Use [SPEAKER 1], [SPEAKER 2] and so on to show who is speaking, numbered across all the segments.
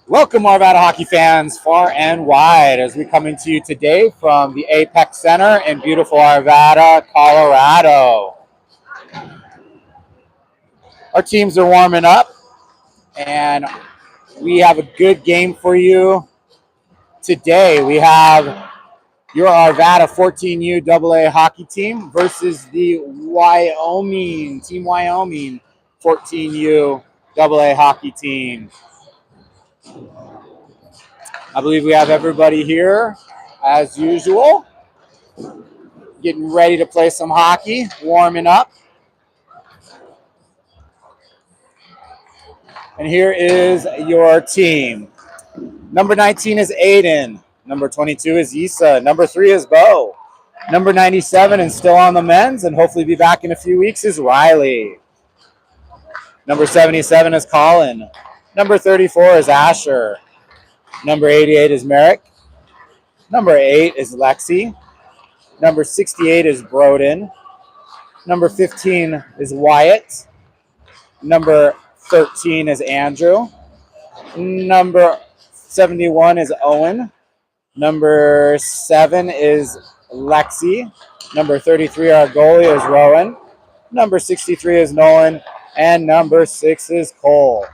[SPEAKER 1] Welcome, Arvada hockey fans, far and wide, as we come into you today from the Apex Center in beautiful Arvada, Colorado. Our teams are warming up, and we have a good game for you today. We have your Arvada 14U AA hockey team versus the Team Wyoming 14U AA hockey team. I believe we have everybody here as usual, getting ready to play some hockey, warming up. And here is your team. Number 19 is Aiden. Number 22 is Issa. Number 3 is Bo. Number 97 and still on the men's and hopefully be back in a few weeks is Riley. Number 77 is Colin. Number 34 is Asher. Number 88 is Merrick. Number 8 is Lexi. Number 68 is Broden. Number 15 is Wyatt. Number 13 is Andrew. Number 71 is Owen. Number 7 is Lexi. Number 33, our goalie, is Rowan. Number 63 is Nolan. And number 6 is Cole.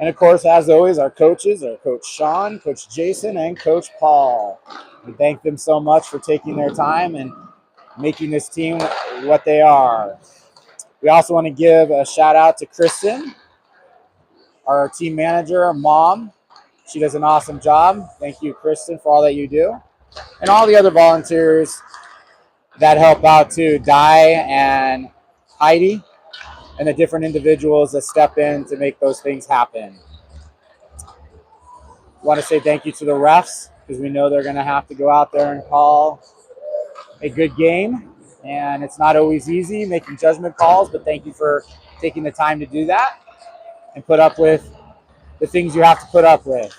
[SPEAKER 1] And of course, as always, our coaches are Coach Sean, Coach Jason, and Coach Paul. We thank them so much for taking their time and making this team what they are. We also want to give a shout out to Kristen, our team manager, our mom. She does an awesome job. Thank you, Kristen, for all that you do. And all the other volunteers that help out too, Di and Heidi, and the different individuals that step in to make those things happen. I want to say thank you to the refs, because we know they're going to have to go out there and call a good game. And it's not always easy making judgment calls, but thank you for taking the time to do that and put up with the things you have to put up with.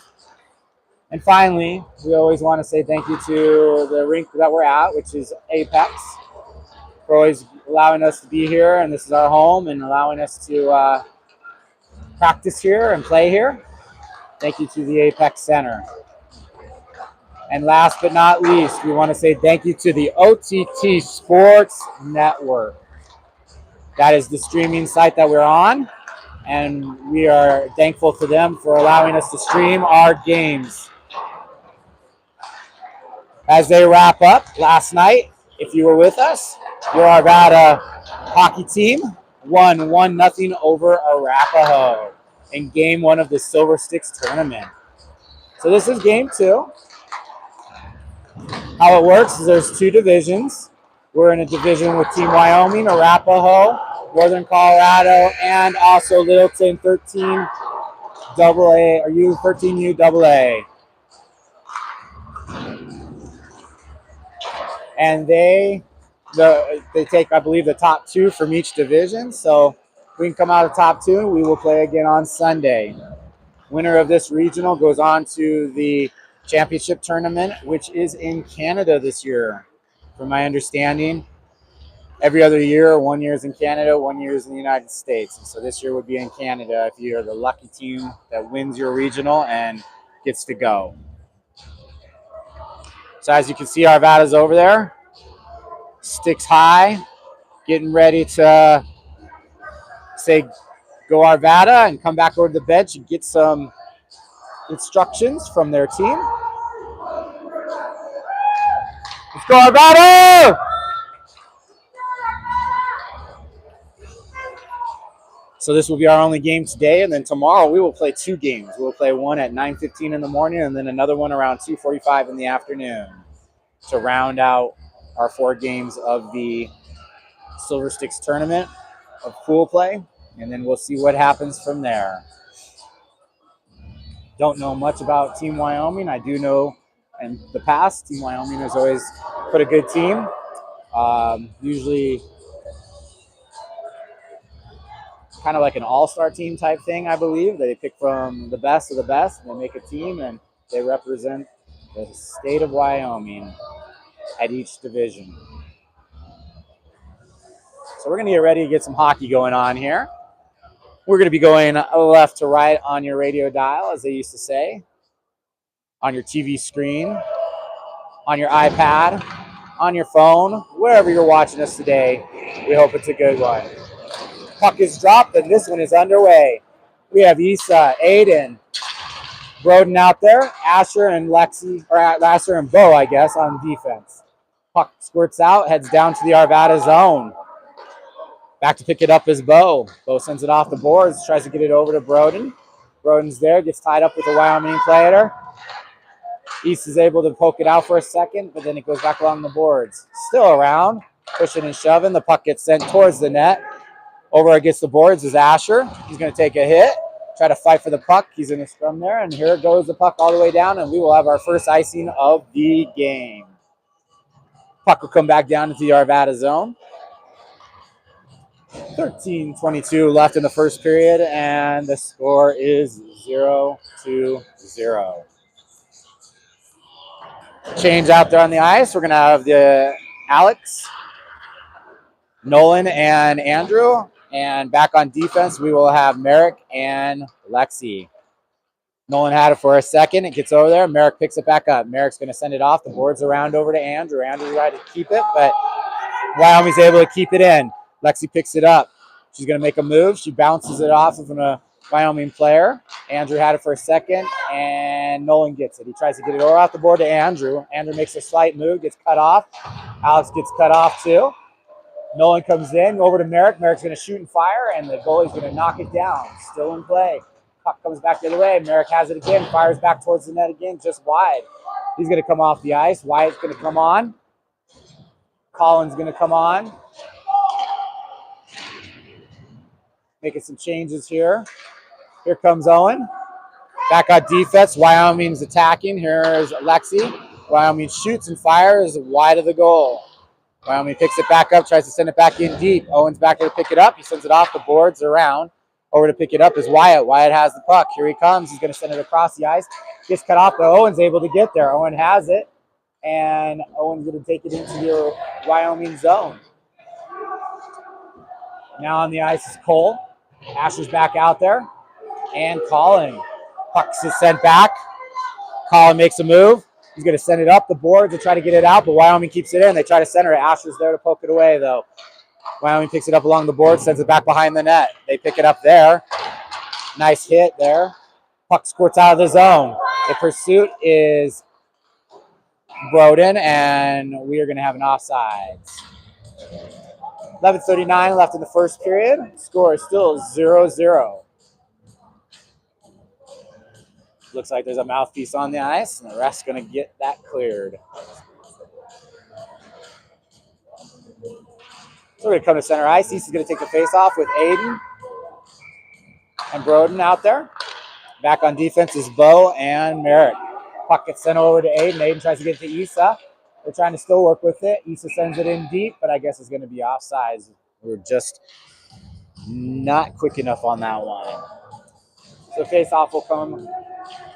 [SPEAKER 1] And finally, we always want to say thank you to the rink that we're at, which is Apex, for always allowing us to be here, and this is our home, and allowing us to practice here and play here. Thank you to the Apex Center. And last but not least, we want to say thank you to the OTT Sports Network. That is the streaming site that we're on, and we are thankful to them for allowing us to stream our games. As they wrap up last night, if you were with us, your Arvada hockey team won 1-0 over Arapahoe in Game 1 of the Silver Sticks tournament. So this is Game 2. How it works is there's 2 divisions. We're in a division with Team Wyoming, Arapahoe, Northern Colorado, and also Littleton 13 AA, or U14U AA. And they take, I believe, the top 2 from each division. So if we can come out of the top 2, we will play again on Sunday. Winner of this regional goes on to the championship tournament, which is in Canada this year. From my understanding, every other year, 1 year is in Canada, 1 year is in the United States. And so this year would be in Canada if you're the lucky team that wins your regional and gets to go. So as you can see, Arvada's over there, sticks high, getting ready to say go Arvada and come back over to the bench and get some instructions from their team. Let's go Arvada! So this will be our only game today, and then tomorrow we will play 2 games. We'll play one at 9:15 in the morning and then another one around 2:45 in the afternoon to round out our 4 games of the Silver Sticks tournament of pool play, and then we'll see what happens from there. Don't know much about Team Wyoming. I do know in the past, Team Wyoming has always put a good team. Usually kind of like an all-star team type thing, I believe. They pick from the best of the best, and they make a team, and they represent the state of Wyoming at each division. So we're going to get ready to get some hockey going on here. We're going to be going left to right on your radio dial, as they used to say, on your TV screen, on your iPad, on your phone, wherever you're watching us today. We hope it's a good one. Puck is dropped, and this one is underway. We have Issa, Aiden, Broden out there, Asher and Lexi, or Asher and Bo, I guess, on defense. Puck squirts out, heads down to the Arvada zone. Back to pick it up is Bo. Bo sends it off the boards, tries to get it over to Broden. Broden's there, gets tied up with the Wyoming player. East is able to poke it out for a second, but then it goes back along the boards. Still around, pushing and shoving. The puck gets sent towards the net. Over against the boards is Asher. He's going to take a hit, try to fight for the puck. He's in the scrum there, and here goes the puck all the way down, and we will have our first icing of the game. Puck will come back down into the Arvada zone. 13:22 left in the first period, and the score is 0-0. Change out there on the ice. We're going to have the Alex, Nolan, and Andrew. And back on defense, we will have Merrick and Lexi. Nolan had it for a second. It gets over there. Merrick picks it back up. Merrick's going to send it off. The board's around over to Andrew. Andrew tried to keep it, but Wyoming's able to keep it in. Lexi picks it up. She's going to make a move. She bounces it off of a Wyoming player. Andrew had it for a second, and Nolan gets it. He tries to get it over off the board to Andrew. Andrew makes a slight move, gets cut off. Alex gets cut off too. Nolan comes in, over to Merrick. Merrick's going to shoot and fire, and the goalie's going to knock it down. Still in play. Puck comes back the other way. Merrick has it again, fires back towards the net again, just wide. He's going to come off the ice. Wyatt's going to come on. Colin's going to come on. Making some changes here. Here comes Owen. Back on defense. Wyoming's attacking. Here is Lexi. Wyoming shoots and fires wide of the goal. Wyoming picks it back up, tries to send it back in deep. Owen's back there to pick it up. He sends it off the boards around. Over to pick it up is Wyatt. Wyatt has the puck. Here he comes. He's going to send it across the ice. Gets cut off, but Owen's able to get there. Owen has it, and Owen's going to take it into your Wyoming zone. Now on the ice is Cole. Asher's back out there. And Colin. Puck is sent back. Colin makes a move. He's going to send it up the board to try to get it out, but Wyoming keeps it in. They try to center it. Asher's there to poke it away, though. Wyoming picks it up along the board, sends it back behind the net. They pick it up there. Nice hit there. Puck squirts out of the zone. The pursuit is Broden, and we are going to have an offsides. 11:39 left in the first period. Score is still 0-0. Looks like there's a mouthpiece on the ice, and the ref's going to get that cleared. So we're going to come to center ice. East is going to take the face-off with Aiden and Broden out there. Back on defense is Bo and Merrick. Puck gets sent over to Aiden. Aiden tries to get it to Issa. They're trying to still work with it. Issa sends it in deep, but I guess it's going to be offsides. We're just not quick enough on that one. So face-off will come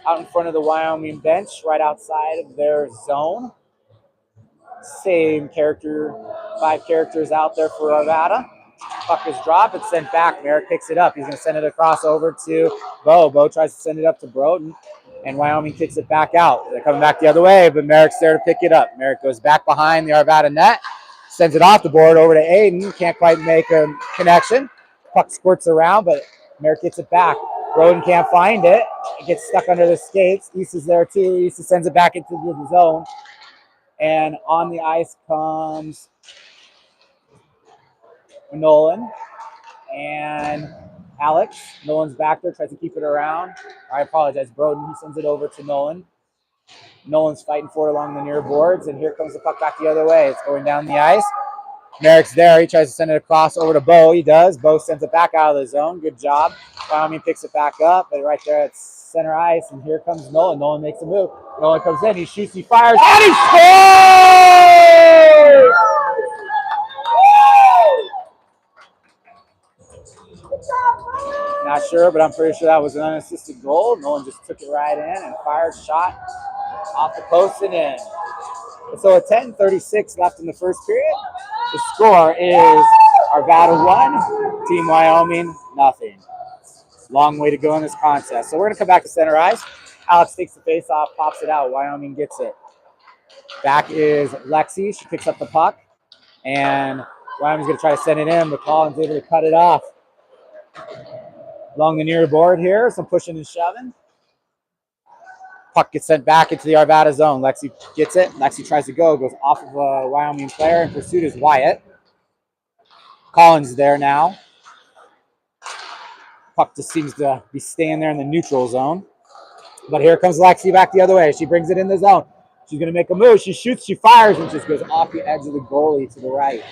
[SPEAKER 1] out in front of the Wyoming bench, right outside of their zone. Same character, 5 characters out there for Arvada. Puck is dropped. It's sent back. Merrick picks it up. He's going to send it across over to Bo. Bo tries to send it up to Broden, and Wyoming kicks it back out. They're coming back the other way, but Merrick's there to pick it up. Merrick goes back behind the Arvada net, sends it off the board over to Aiden. Can't quite make a connection. Puck squirts around, but Merrick gets it back. Broden can't find it. It gets stuck under the skates. East is there too. East sends it back into the zone. And on the ice comes Nolan and Alex. Nolan's back there, tries to keep it around. I apologize, Broden. He sends it over to Nolan. Nolan's fighting for it along the near boards, and here comes the puck back the other way. It's going down the ice. Merrick's there. He tries to send it across over to Bo. He does. Bo sends it back out of the zone. Good job. Wyoming picks it back up, but right there at center ice, and here comes Nolan. Nolan makes a move. Nolan comes in. He shoots. He fires. And he scores! Not sure, but I'm pretty sure that was an unassisted goal. Nolan just took it right in and fired, shot off the post and in. And so at 10:36 left in the first period, the score is Arvada 1, Team Wyoming, nothing. Long way to go in this contest. So we're going to come back to center ice. Alex takes the face off, pops it out. Wyoming gets it. Back is Lexi. She picks up the puck. And Wyoming's going to try to send it in, but Collins able to cut it off. Along the near board here, some pushing and shoving. Puck gets sent back into the Arvada zone. Lexi gets it. Lexi tries to go, goes off of a Wyoming player. In pursuit is Wyatt. Collins there now. Puck just seems to be staying there in the neutral zone. But here comes Lexi back the other way. She brings it in the zone. She's going to make a move. She shoots, she fires, and just goes off the edge of the goalie to the right.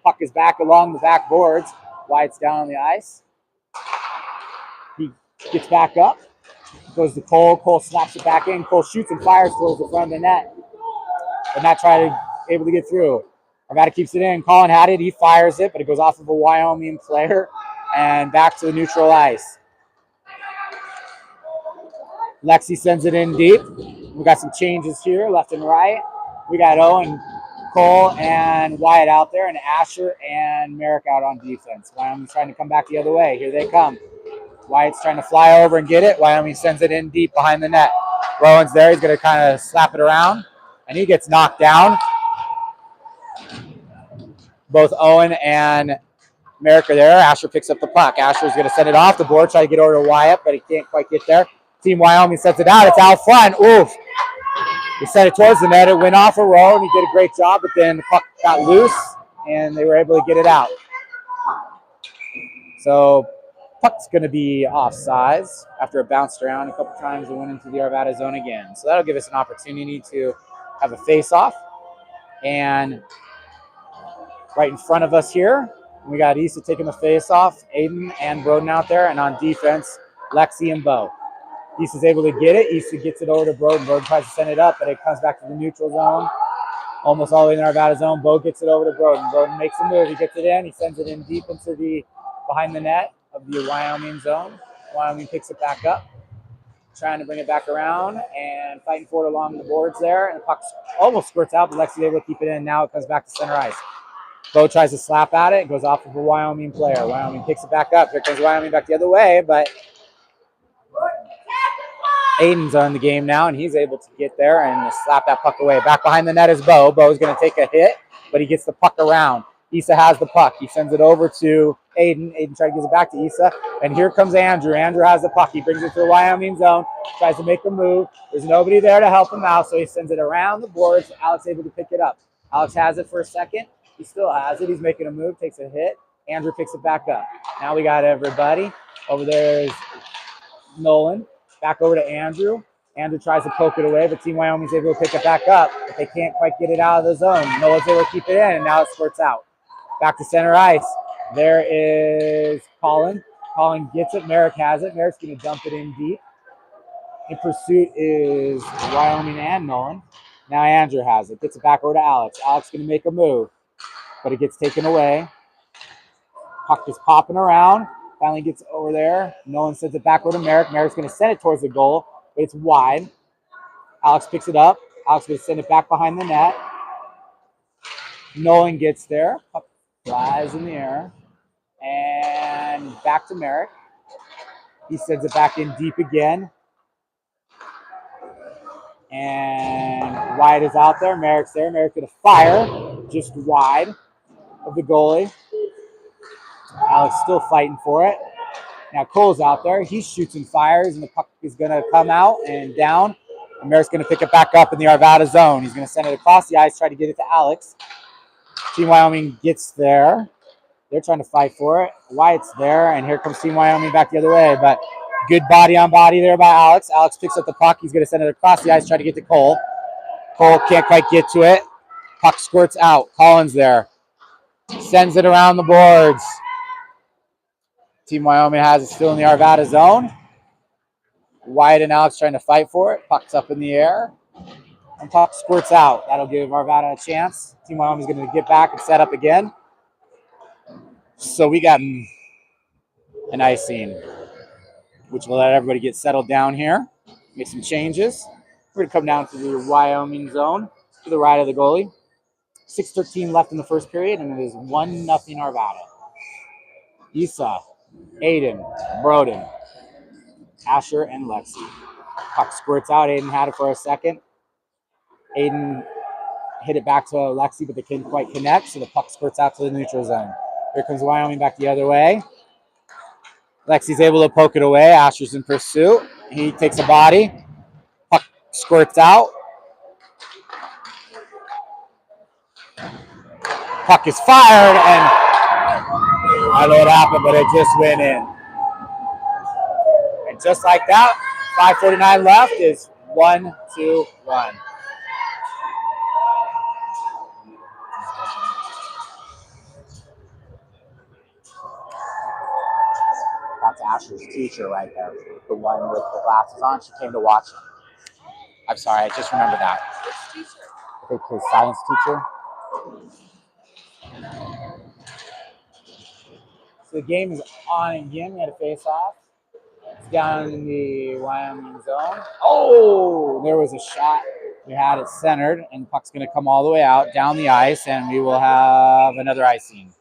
[SPEAKER 1] Puck is back along the back boards. Wyatt's down on the ice. He gets back up. Goes to Cole. Cole snaps it back in. Cole shoots and fires towards the front of the net. But not able to get through. Arvada keeps it in. Colin had it. He fires it, but it goes off of a Wyoming player and back to the neutral ice. Lexi sends it in deep. We got some changes here, left and right. We got Owen, Cole, and Wyatt out there, and Asher and Merrick out on defense. Wyoming's trying to come back the other way. Here they come. Wyatt's trying to fly over and get it. Wyoming sends it in deep behind the net. Rowan's there. He's going to kind of slap it around, and he gets knocked down. Both Owen and Merrick are there. Asher picks up the puck. Asher's going to send it off the board, try to get over to Wyatt, but he can't quite get there. Team Wyoming sets it out. It's out front. Oof. He sent it towards the net. It went off a row, and he did a great job, but then the puck got loose, and they were able to get it out. So puck's going to be offsides after it bounced around a couple times and went into the Arvada zone again. So that'll give us an opportunity to have a face-off. And right in front of us here, we got Issa taking the face-off, Aiden and Broden out there, and on defense, Lexi and Bo. Issa's able to get it. Issa gets it over to Broden. Broden tries to send it up, but it comes back to the neutral zone. Almost all the way in the Arvada zone. Bo gets it over to Broden. Broden makes a move. He gets it in. He sends it in deep into the behind the net of the Wyoming zone. Wyoming picks it back up, trying to bring it back around and fighting for it along the boards there. And the puck almost squirts out, but Lexi's able to keep it in. Now it comes back to center ice. Bo tries to slap at it. It goes off of a Wyoming player. Wyoming picks it back up. Here comes Wyoming back the other way, but Aiden's on the game now, and he's able to get there and slap that puck away. Back behind the net is Bo. Bo's going to take a hit, but he gets the puck around. Issa has the puck. He sends it over to Aiden. Aiden tries to get it back to Issa, and here comes Andrew. Andrew has the puck. He brings it to the Wyoming zone, tries to make a move. There's nobody there to help him out, so he sends it around the boards. Alex able to pick it up. Alex has it for a second. He still has it. He's making a move, takes a hit. Andrew picks it back up. Now we got everybody. Over there is Nolan. Back over to Andrew. Andrew tries to poke it away, but Team Wyoming's able to pick it back up. But they can't quite get it out of the zone. Nolan's able to keep it in, and now it squirts out. Back to center ice. There is Colin. Colin gets it. Merrick has it. Merrick's going to dump it in deep. In pursuit is Wyoming and Nolan. Now Andrew has it. Gets it back over to Alex. Alex going to make a move, but it gets taken away. Puck is popping around. Finally gets over there. Nolan sends it back over to Merrick. Merrick's going to send it towards the goal, but it's wide. Alex picks it up. Alex going to send it back behind the net. Nolan gets there. Puck flies in the air. And back to Merrick. He sends it back in deep again. And Wyatt is out there. Merrick's there. Merrick's going to fire just wide of the goalie. Alex still fighting for it. Now Cole's out there. He shoots and fires, and the puck is going to come out and down. And Merrick's going to pick it back up in the Arvada zone. He's going to send it across the ice, try to get it to Alex. Team Wyoming gets there. They're trying to fight for it. Wyatt's there, and here comes Team Wyoming back the other way. But good body on body there by Alex. Alex picks up the puck. He's going to send it across the ice, try to get to Cole. Cole can't quite get to it. Puck squirts out. Collins there. Sends it around the boards. Team Wyoming has it still in the Arvada zone. Wyatt and Alex trying to fight for it. Puck's up in the air. And puck squirts out. That'll give Arvada a chance. Team Wyoming's going to get back and set up again. So we got an icing, which will let everybody get settled down here. Make some changes. We're going to come down to the Wyoming zone to the right of the goalie. 6:13 left in the first period, and it is 1-0 Arvada. Issa, Aiden, Broden, Asher, and Lexi. Puck squirts out. Aiden had it for a second. Aiden hit it back to Lexi, but they couldn't quite connect, so the puck squirts out to the neutral zone. Here comes Wyoming back the other way. Lexi's able to poke it away. Asher's in pursuit. He takes a body. Puck squirts out. Puck is fired, and I don't know what happened, but it just went in. And just like that, 5:49 left is 1-1. That's Asher's teacher right there, the one with the glasses on. She came to watch him. I'm sorry, I just remembered that. I think his science teacher. So the game is on again. We had a face-off. It's down in the Wyoming zone. Oh, there was a shot. We had it centered, and the puck's going to come all the way out, down the ice, and we will have another icing.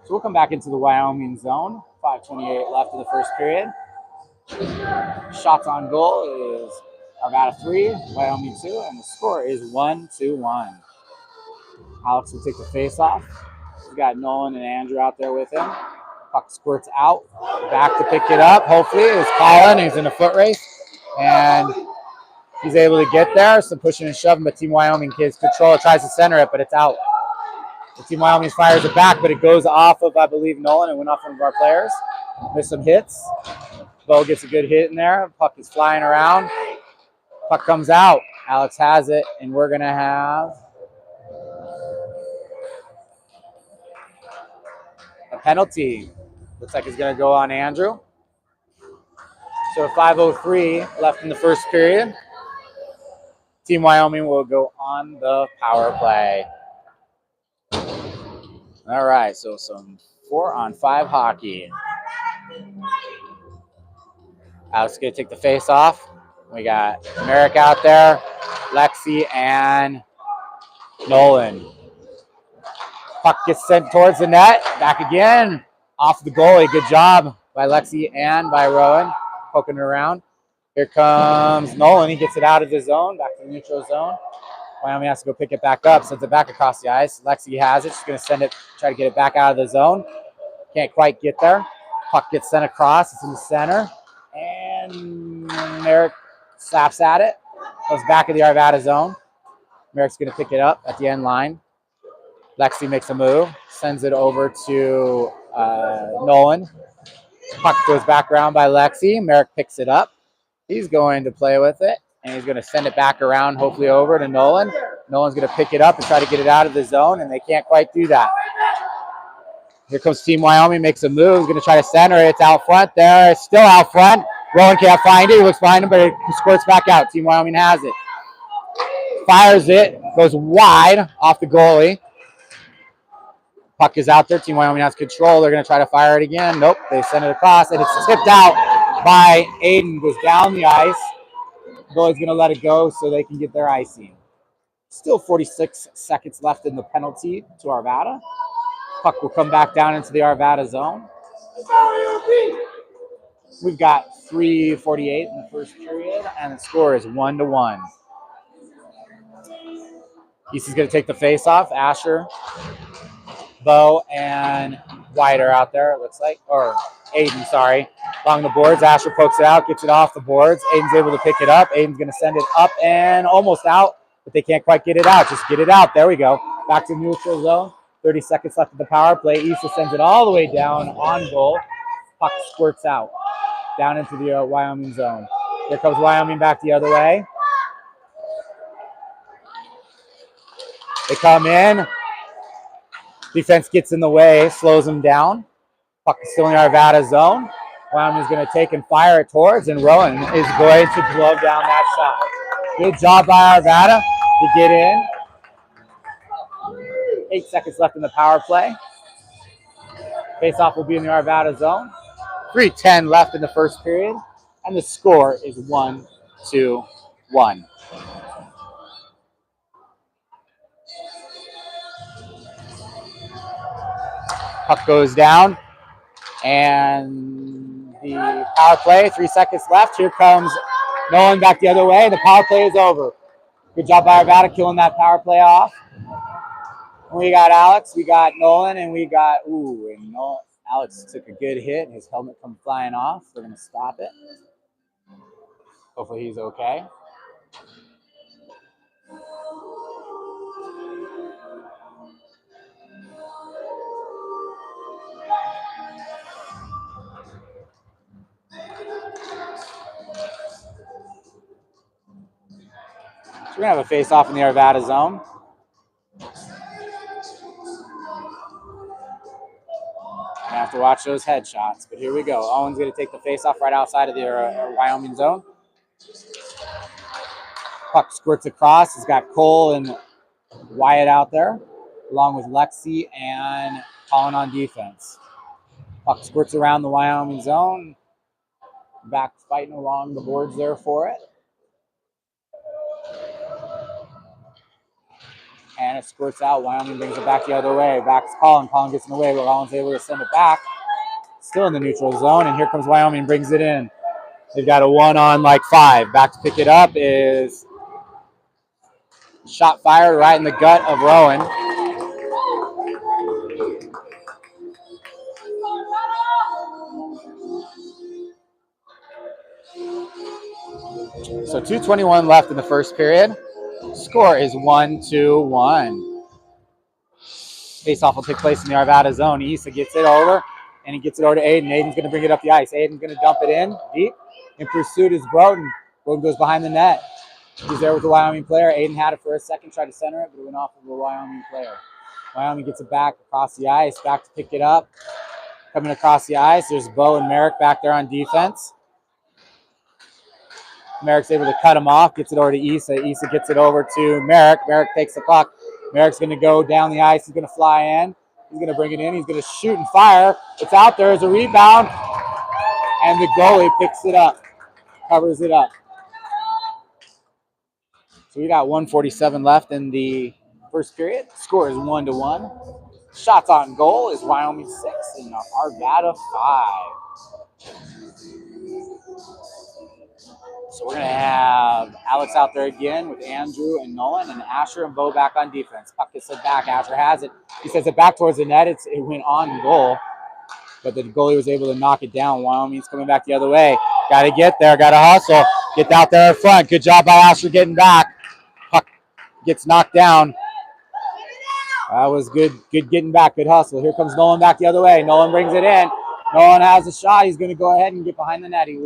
[SPEAKER 1] So we'll come back into the Wyoming zone. 5:28 left in the first period. Shots on goal is Arvada 3, Wyoming 2, and the score is 1-1. Alex will take the face-off. We've got Nolan and Andrew out there with him. Puck squirts out, back to pick it up. Hopefully, it's Colin. He's in a foot race, and he's able to get there. Some pushing and shoving, but Team Wyoming kids control it, tries to center it, but it's out. The Team Wyoming fires it back, but it goes off of, I believe, Nolan. It went off one of our players. Missed some hits. Bo gets a good hit in there. Puck is flying around. Puck comes out. Alex has it, and we're going to have a penalty. Looks like it's going to go on Andrew. So 5:03 left in the first period. Team Wyoming will go on the power play. All right, so some 4-on-5 hockey. Alex is going to take the face off. We got Merrick out there, Lexi, and Nolan. Puck gets sent towards the net. Back again. Off the goalie. Good job by Lexi and by Rowan. Poking it around. Here comes Nolan. He gets it out of the zone. Back to the neutral zone. Wyoming has to go pick it back up. Sends it back across the ice. Lexi has it. She's going to send it, try to get it back out of the zone. Can't quite get there. Puck gets sent across. It's in the center. And Merrick slaps at it. Goes back of the Arvada zone. Merrick's going to pick it up at the end line. Lexi makes a move. Sends it over to Nolan. Puck goes back around by Lexi. Merrick picks it up. He's going to play with it. And he's going to send it back around, hopefully over to Nolan. Nolan's going to pick it up and try to get it out of the zone, and they can't quite do that. Here comes Team Wyoming, makes a move. He's going to try to center it. It's out front there. It's still out front. Rowan can't find it. He looks behind him, but it squirts back out. Team Wyoming has it. Fires it. Goes wide off the goalie. Puck is out there. Team Wyoming has control. They're going to try to fire it again. Nope. They send it across, and it's tipped out by Aiden. Goes down the ice. Goalie's going to let it go so they can get their icing. Still 46 seconds left in the penalty to Arvada. Puck will come back down into the Arvada zone. We've got 3:48 in the first period, and the score is 1-1. Easton's going to take the face-off. Asher, Bo, and White are out there, it looks like. Or Aiden, sorry. Along the boards. Asher pokes it out, gets it off the boards. Aiden's able to pick it up. Aiden's going to send it up and almost out, but they can't quite get it out. Just get it out. There we go. Back to neutral zone. 30 seconds left of the power play. Issa sends it all the way down on goal. Puck squirts out down into the Wyoming zone. Here comes Wyoming back the other way. They come in. Defense gets in the way, slows them down. Puck is still in the Arvada zone. Wyoming's going to take and fire it towards, and Rowan is going to glove down that shot. Good job by Arvada to get in. 8 seconds left in the power play. Face-off will be in the Arvada zone. 3:10 left in the first period, and the score is 1-1. Puck goes down, and the power play, 3 seconds left. Here comes Nolan back the other way. The power play is over. Good job by Arvada killing that power play off. We got Alex, we got Nolan, and we got, and Nolan, Alex took a good hit. His helmet come flying off. We're going to stop it. Hopefully he's okay. So we're going to have a face-off in the Arvada zone. I have to watch those headshots, but here we go. Owen's going to take the face-off right outside of the Wyoming zone. Puck squirts across. He's got Cole and Wyatt out there, along with Lexi and Colin on defense. Puck squirts around the Wyoming zone. Back fighting along the boards there for it. And it squirts out. Wyoming brings it back the other way. Back to Colin. Colin gets in the way, but Colin's able to send it back. Still in the neutral zone, and here comes Wyoming, brings it in. They've got a 1-on-5. Back to pick it up is shot fired right in the gut of Rowan. So 2:21 left in the first period. Score is 1-1. Face-off will take place in the Arvada zone. Issa gets it over, and he gets it over to Aiden. Aiden's going to bring it up the ice. Aiden's going to dump it in deep. In pursuit is Broden. Broden goes behind the net. He's there with the Wyoming player. Aiden had it for a second, tried to center it, but it went off of the Wyoming player. Wyoming gets it back across the ice, back to pick it up. Coming across the ice, there's Bo and Merrick back there on defense. Merrick's able to cut him off, gets it over to Issa. Issa gets it over to Merrick. Merrick takes the puck. Merrick's going to go down the ice. He's going to fly in. He's going to bring it in. He's going to shoot and fire. It's out there as a rebound, and the goalie picks it up, covers it up. So we got 1:47 left in the first period. Score is 1-1. Shots on goal is Wyoming 6 and Arvada 5. So we're going to have Alex out there again with Andrew and Nolan, and Asher and Bo back on defense. Puck gets it back. Asher has it. He sends it back towards the net. It went on goal, but the goalie was able to knock it down. Wyoming's coming back the other way. Got to get there. Got to hustle. Get out there in front. Good job by Asher getting back. Puck gets knocked down. That was good getting back. Good hustle. Here comes Nolan back the other way. Nolan brings it in. Nolan has a shot. He's going to go ahead and get behind the net. He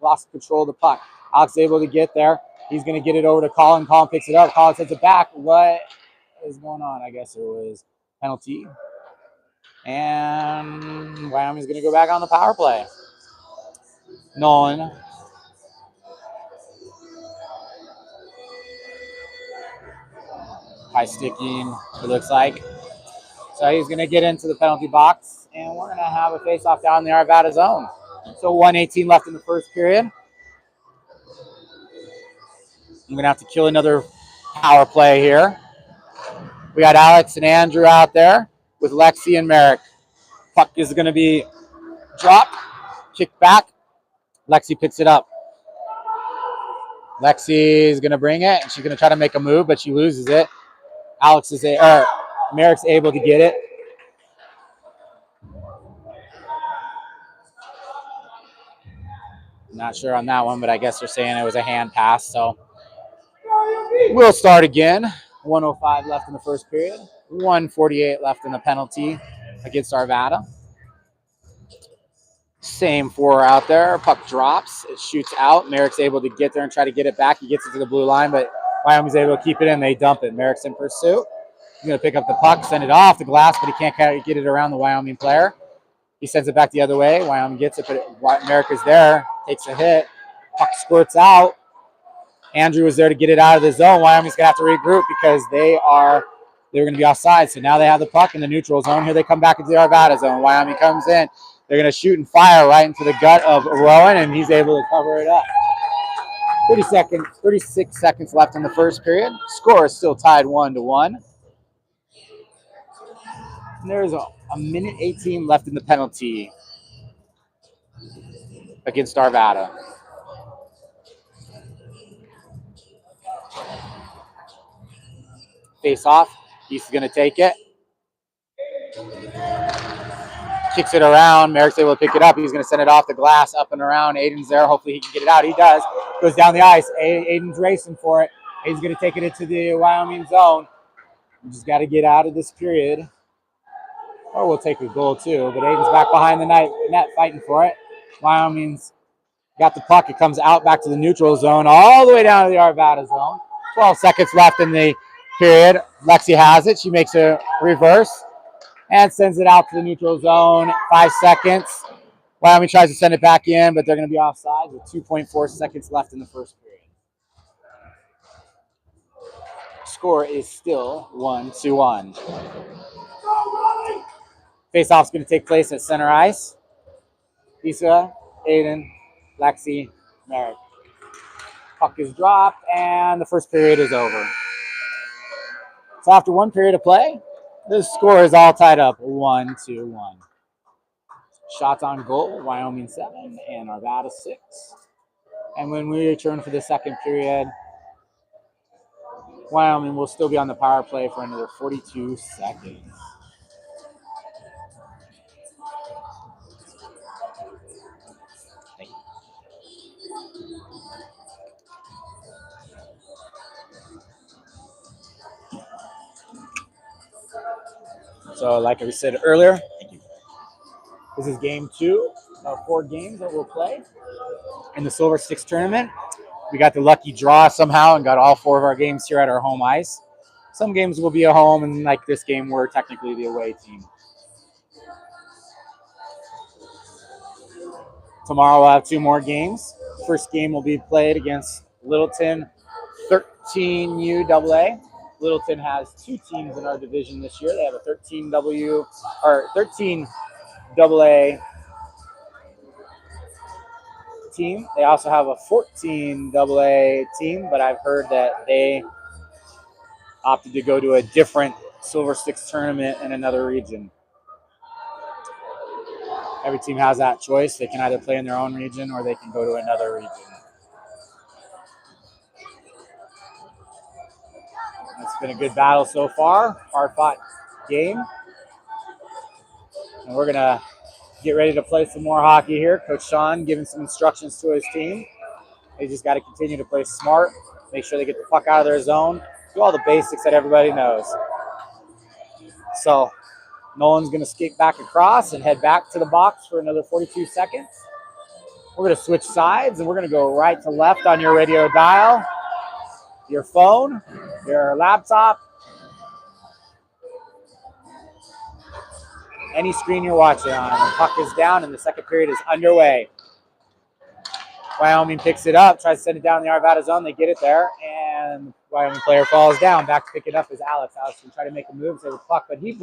[SPEAKER 1] lost control of the puck. Alex able to get there. He's going to get it over to Colin. Colin picks it up. Colin sends it back. What is going on? I guess there was penalty. And Wyoming's going to go back on the power play. Nolan. High sticking, it looks like. So he's going to get into the penalty box, and we're going to have a face-off down in the Arvada zone. So 1:18 left in the first period. I'm going to have to kill another power play here. We got Alex and Andrew out there with Lexi and Merrick. Puck is going to be dropped, kicked back. Lexi picks it up. Lexi is going to bring it, and she's going to try to make a move, but she loses it. Merrick's able to get it. Not sure on that one, but I guess they're saying it was a hand pass, so we'll start again. 1:05 left in the first period. 1:48 left in the penalty against Arvada. Same four out there. Puck drops. It shoots out. Merrick's able to get there and try to get it back. He gets it to the blue line, but Wyoming's able to keep it in. They dump it. Merrick's in pursuit. He's going to pick up the puck, send it off the glass, but he can't get it around the Wyoming player. He sends it back the other way. Wyoming gets it, but Merrick is there. Takes a hit. Puck squirts out. Andrew was there to get it out of the zone. Wyoming's going to have to regroup because they were going to be offside. So now they have the puck in the neutral zone. Here they come back into the Arvada zone. Wyoming comes in. They're going to shoot and fire right into the gut of Rowan, and he's able to cover it up. 36 seconds left in the first period. Score is still tied 1-1. And there's a minute 18 left in the penalty against Arvada. Face off. He's going to take it. Kicks it around. Merrick's able to pick it up. He's going to send it off the glass, up and around. Aiden's there. Hopefully he can get it out. He does. Goes down the ice. Aiden's racing for it. He's going to take it into the Wyoming zone. We just got to get out of this period. Or we'll take a goal too. But Aiden's back behind the net fighting for it. Wyoming's got the puck. It comes out back to the neutral zone, all the way down to the Arvada zone. 12 seconds left in the period. Lexi has it. She makes a reverse and sends it out to the neutral zone. 5 seconds. Wyoming tries to send it back in, but they're going to be offside with 2.4 seconds left in the first period. Score is still 1-1. Face-off's going to take place at center ice. Isa, Aiden, Lexi, Merrick. Puck is dropped, and the first period is over. So after one period of play, the score is all tied up 1-1. Shots on goal, Wyoming 7 and Arvada 6. And when we return for the second period, Wyoming will still be on the power play for another 42 seconds. So like I said earlier, this is game 2 of 4 games that we'll play in the Silver Sticks tournament. We got the lucky draw somehow and got all 4 of our games here at our home ice. Some games will be at home, and like this game, we're technically the away team. Tomorrow we'll have 2 more games. First game will be played against Littleton 14U AA. Littleton has 2 teams in our division this year. They have a 13W or 13 AA team. They also have a 14 AA team, but I've heard that they opted to go to a different Silver Sticks tournament in another region. Every team has that choice. They can either play in their own region or they can go to another region. It's been a good battle so far. Hard-fought game. And we're going to get ready to play some more hockey here. Coach Sean giving some instructions to his team. They just got to continue to play smart, make sure they get the puck out of their zone, do all the basics that everybody knows. So Nolan's going to skate back across and head back to the box for another 42 seconds. We're going to switch sides, and we're going to go right to left on your radio dial, your phone, your laptop, any screen you're watching on. The puck is down, and the second period is underway. Wyoming picks it up, tries to send it down the Arvada zone. They get it there, and the Wyoming player falls down. Back to pick it up is Alex. Alex can try to make a move to the puck, but he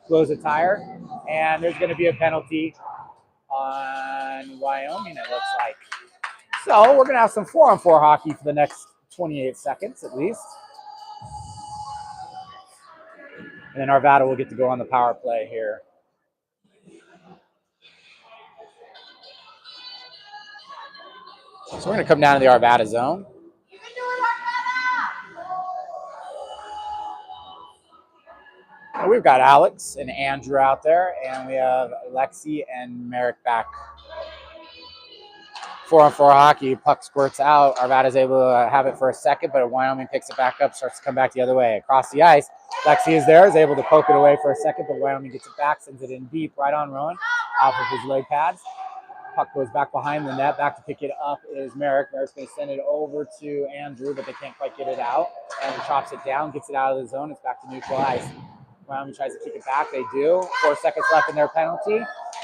[SPEAKER 1] blows a tire, and there's going to be a penalty on Wyoming, it looks like. So we're going to have some 4-on-4 hockey for the next 28 seconds at least. And then Arvada will get to go on the power play here. So we're going to come down to the Arvada zone. And we've got Alex and Andrew out there, and we have Lexi and Merrick back. 4-on-4 hockey, puck squirts out. Arvada's able to have it for a second, but Wyoming picks it back up, starts to come back the other way. Across the ice, Lexi is there, is able to poke it away for a second, but Wyoming gets it back, sends it in deep, right on Rowan, off of his leg pads. Puck goes back behind the net. Back to pick it up is Merrick. Merrick's going to send it over to Andrew, but they can't quite get it out. Andrew chops it down, gets it out of the zone. It's back to neutral ice. Wyoming tries to kick it back. They do. 4 seconds left in their penalty.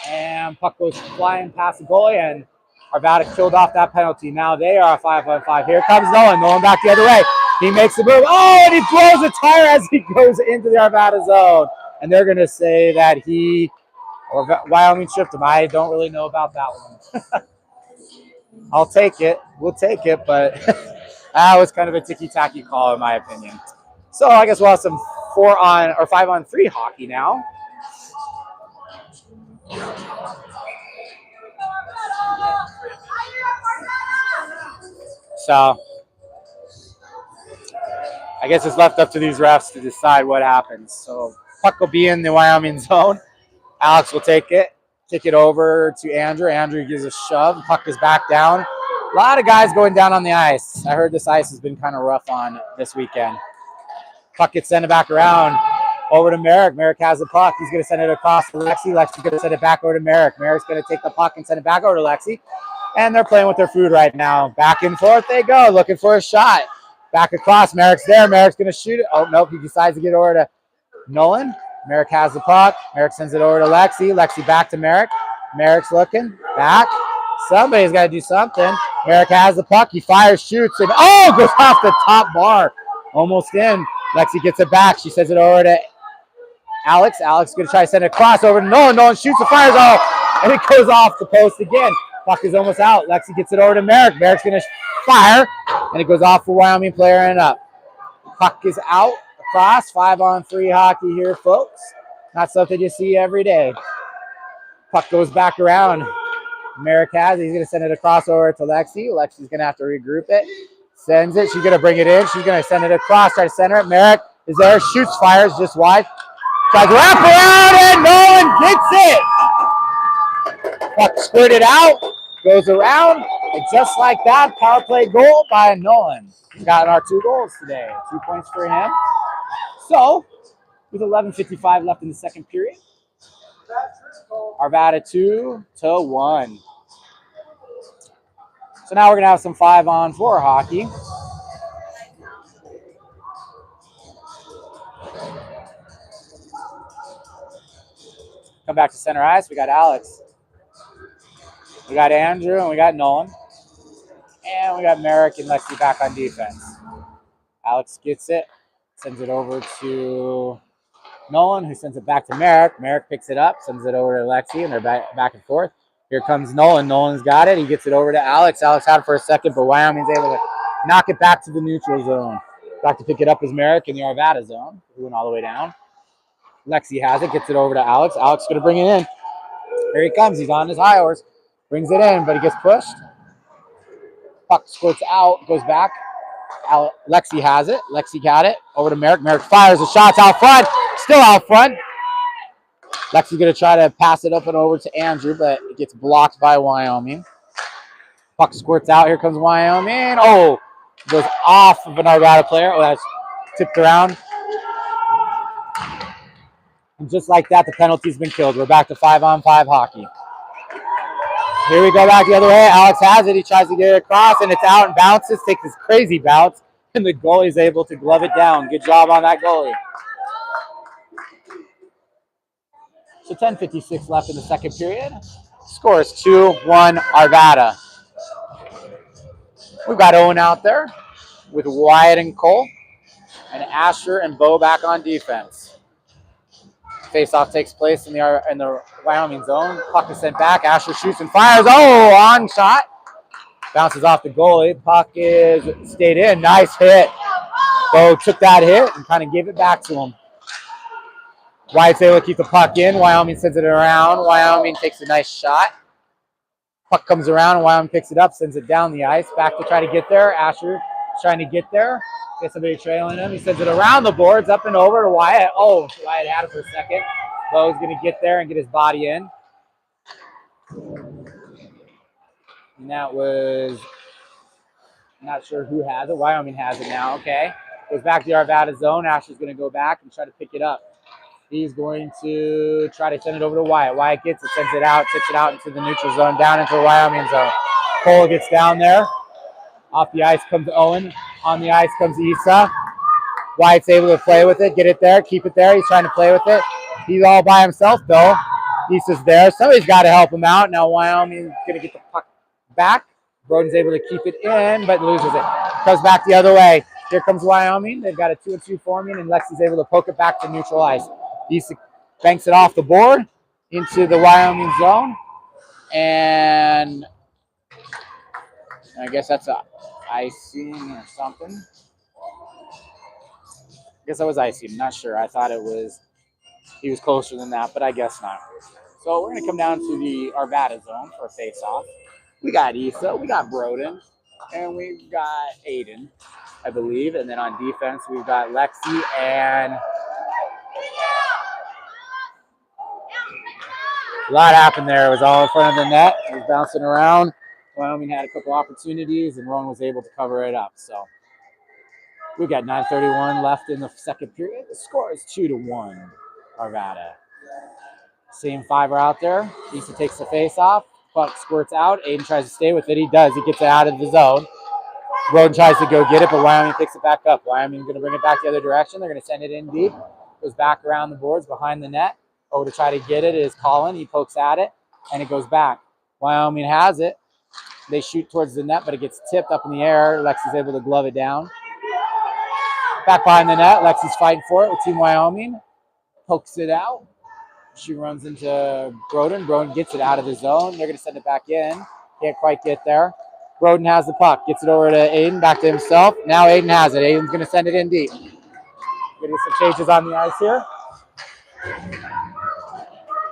[SPEAKER 1] And puck goes flying past the goalie, and Arvada killed off that penalty. Now they are a 5-on-5. Here comes Nolan. Nolan back the other way. He makes the move. Oh, and he throws a tire as he goes into the Arvada zone. And they're going to say that he or Wyoming tripped him. I don't really know about that one. I'll take it. We'll take it, but that was kind of a ticky-tacky call in my opinion. So I guess we'll have some 4-on or 5-on-3 hockey now. So I guess it's left up to these refs to decide what happens. So puck will be in the Wyoming zone. Alex will take it, kick it over to Andrew. Andrew gives a shove. Puck is back down. A lot of guys going down on the ice. I heard this ice has been kind of rough on this weekend. Puck gets sent back around over to Merrick. Merrick has the puck. He's going to send it across to Lexi. Lexi's going to send it back over to Merrick. Merrick's going to take the puck and send it back over to Lexi. And they're playing with their food right now. Back and forth they go, looking for a shot. Back across. Merrick's there. Merrick's going to shoot it. Oh, nope. He decides to get over to Nolan. Merrick has the puck. Merrick sends it over to Lexi. Lexi back to Merrick. Merrick's looking. Back. Somebody's got to do something. Merrick has the puck. He fires, shoots, and goes off the top bar. Almost in. Lexi gets it back. She sends it over to Alex. Alex is going to try to send it across over to Nolan. Nolan shoots and fires. And it goes off the post again. Puck is almost out. Lexi gets it over to Merrick. Merrick's going to fire, and it goes off for Wyoming player and up. Puck is out across. 5-on-3 hockey here, folks. Not something you see every day. Puck goes back around. Merrick has it. He's going to send it across over to Lexi. Lexi's going to have to regroup it. Sends it. She's going to bring it in. She's going to send it across. Try to center it. Merrick is there. Shoots, fires just wide. Tries to wrap around, and Nolan gets it. Puck squirted out. Goes around. And just like that, power play goal by Nolan. He's gotten our 2 goals today. 2 points for him. So, with 11:55 left in the second period, Arvada 2-1. So now we're going to have some 5-on-4 hockey. Come back to center ice. We got Alex. We got Andrew, and we got Nolan. And we got Merrick and Lexi back on defense. Alex gets it, sends it over to Nolan, who sends it back to Merrick. Merrick picks it up, sends it over to Lexi, and they're back and forth. Here comes Nolan. Nolan's got it. He gets it over to Alex. Alex had it for a second, but Wyoming's able to knock it back to the neutral zone. Back to pick it up is Merrick in the Arvada zone. He went all the way down. Lexi has it, gets it over to Alex. Alex is going to bring it in. Here he comes. He's on his high horse. Brings it in, but he gets pushed. Puck squirts out, goes back. Lexi has it. Lexi got it. Over to Merrick. Merrick fires the shots out front. Still out front. Lexi's going to try to pass it up and over to Andrew, but it gets blocked by Wyoming. Puck squirts out. Here comes Wyoming. Oh, goes off of an Arvada player. Oh, that's tipped around. And just like that, the penalty's been killed. We're back to 5-on-5 hockey. Here we go back the other way. Alex has it. He tries to get it across, and it's out and bounces. Takes this crazy bounce, and the goalie's able to glove it down. Good job on that goalie. So 10:56 left in the second period. Score is 2-1 Arvada. We've got Owen out there with Wyatt and Cole, and Asher and Bo back on defense. Face-off takes place in the Wyoming zone. Puck is sent back. Asher shoots and fires. Oh, on shot. Bounces off the goalie. Puck is stayed in. Nice hit. Bo took that hit and kind of gave it back to him. Wyatt's able to keep the puck in. Wyoming sends it around. Wyoming takes a nice shot. Puck comes around. Wyoming picks it up, sends it down the ice. Back to try to get there. Asher trying to get there. Get somebody trailing him. He sends it around the boards, up and over to Wyatt. Oh, Wyatt had it for a second. Bo's going to get there and get his body in. And that was, not sure who has it. Wyoming has it now. Okay. Goes back to the Arvada zone. Asher's going to go back and try to pick it up. He's going to try to send it over to Wyatt. Wyatt gets it, sends it out, takes it out into the neutral zone, down into the Wyoming zone. Cole gets down there. Off the ice comes Owen. On the ice comes Issa. Wyatt's able to play with it, get it there, keep it there. He's trying to play with it. He's all by himself, though. Issa's there. Somebody's got to help him out. Now Wyoming's going to get the puck back. Broden's able to keep it in, but loses it. Comes back the other way. Here comes Wyoming. They've got a 2-2 forming, and Lexi's able to poke it back to neutral ice. Issa banks it off the board into the Wyoming zone. And I guess that's a icing or something. I guess that was icing. I'm not sure. I thought he was closer than that, but I guess not. So we're going to come down to the Arvada zone for a face-off. We got Issa. We got Broden. And we've got Aiden, I believe. And then on defense, we've got Lexi and a lot happened there. It was all in front of the net. It was bouncing around. Wyoming had a couple opportunities, and Rowan was able to cover it up. So we've got 9:31 left in the second period. The score is 2-1, Arvada. Same fiver out there. Issa takes the face off. Puck squirts out. Aiden tries to stay with it. He does. He gets it out of the zone. Rowan tries to go get it, but Wyoming picks it back up. Wyoming's going to bring it back the other direction. They're going to send it in deep. Goes back around the boards behind the net. Over to try to get it is Colin. He pokes at it, and it goes back. Wyoming has it. They shoot towards the net, but it gets tipped up in the air. Lexi's able to glove it down. Back behind the net. Lexi's fighting for it with Team Wyoming. Pokes it out. She runs into Broden. Broden gets it out of the zone. They're going to send it back in. Can't quite get there. Broden has the puck. Gets it over to Aiden. Back to himself. Now Aiden has it. Aiden's going to send it in deep. Getting some changes on the ice here.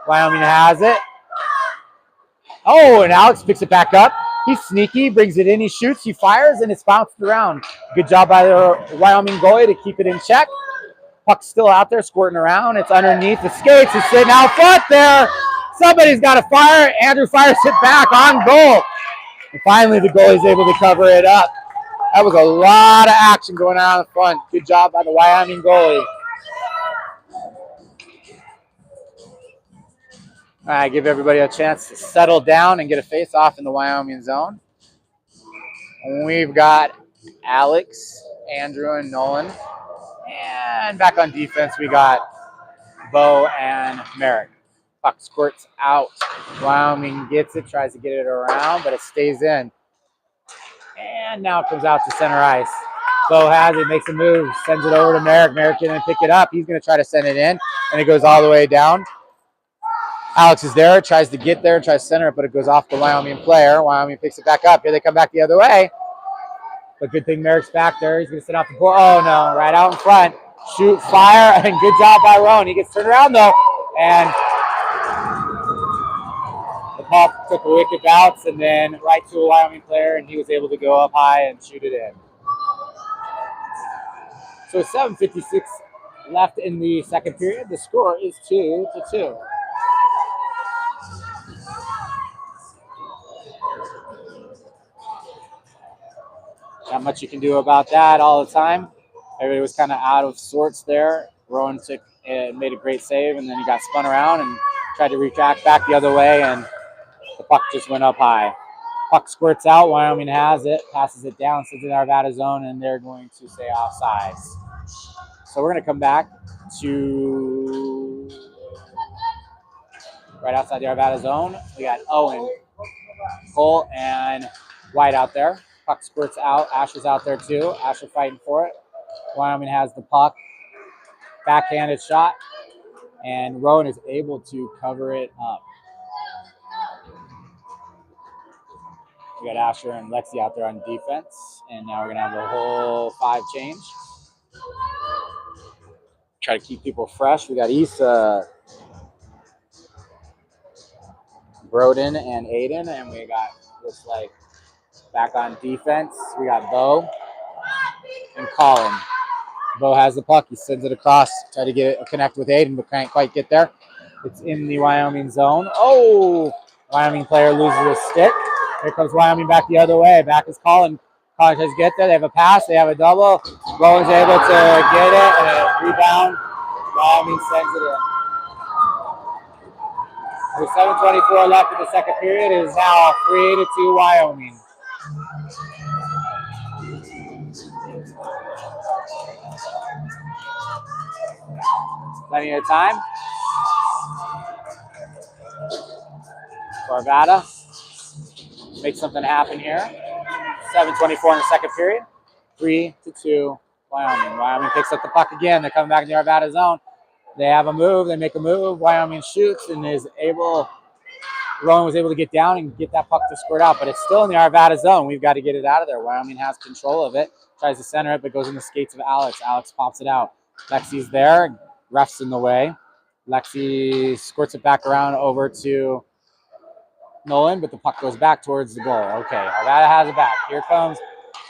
[SPEAKER 1] Wyoming has it. Oh, and Alex picks it back up. He's sneaky. Brings it in. He shoots. He fires, and it's bounced around. Good job by the Wyoming goalie to keep it in check. Puck's still out there squirting around. It's underneath the skates. It's sitting out front there. Somebody's got to fire. Andrew fires it back on goal. And finally, the goalie's able to cover it up. That was a lot of action going on in the front. Good job by the Wyoming goalie. All right, give everybody a chance to settle down and get a face-off in the Wyoming zone. And we've got Alex, Andrew, and Nolan. And back on defense, we got Bo and Merrick. Puck squirts out. Wyoming gets it, tries to get it around, but it stays in. And now it comes out to center ice. Bo has it, makes a move, sends it over to Merrick. Merrick can pick it up. He's going to try to send it in, and it goes all the way down. Alex is there, tries to get there, tries to center it, but it goes off the Wyoming player. Wyoming picks it back up. Here they come back the other way. But good thing Merrick's back there. He's going to set off the board. Oh, no, right out in front. Shoot, fire, and good job by Rowan. He gets turned around, though, and the puck took a wicked bounce and then right to a Wyoming player, and he was able to go up high and shoot it in. So 7:56 left in the second period. The score is 2-2. Not much you can do about that all the time. Everybody was kind of out of sorts there. Rowan made a great save, and then he got spun around and tried to retract back the other way, and the puck just went up high. Puck squirts out. Wyoming has it, passes it down, sends it in the Arvada zone, and they're going to stay offsides. So we're going to come back to right outside the Arvada zone. We got Owen, Cole, and White out there. Puck squirts out. Asher's out there too. Asher fighting for it. Wyoming has the puck. Backhanded shot. And Rowan is able to cover it up. We got Asher and Lexi out there on defense. And now we're going to have a whole 5 change. Try to keep people fresh. We got Issa, Broden, and Aiden. And we got just like back on defense. We got Bo and Colin. Bo has the puck. He sends it across. Try to get it connect with Aiden, but can't quite get there. It's in the Wyoming zone. Oh, Wyoming player loses a stick. Here comes Wyoming back the other way. Back is Colin. Colin tries to get there. They have a pass. They have a double. Rowan's able to get it, and a rebound. Wyoming sends it in. With 7:24 left in the second period, it is now 3-2 Wyoming. Plenty of time. Arvada make something happen here. 7:24 in the second period. 3-2 Wyoming. Wyoming picks up the puck again. They're coming back in the Arvada zone. They have a move. They make a move. Wyoming shoots and Rowan was able to get down and get that puck to squirt out, but it's still in the Arvada zone. We've got to get it out of there. Wyoming has control of it. Tries to center it, but goes in the skates of Alex. Alex pops it out. Lexi's there. Ref's in the way. Lexi squirts it back around over to Nolan, but the puck goes back towards the goal. Okay, Arvada has it back. Here comes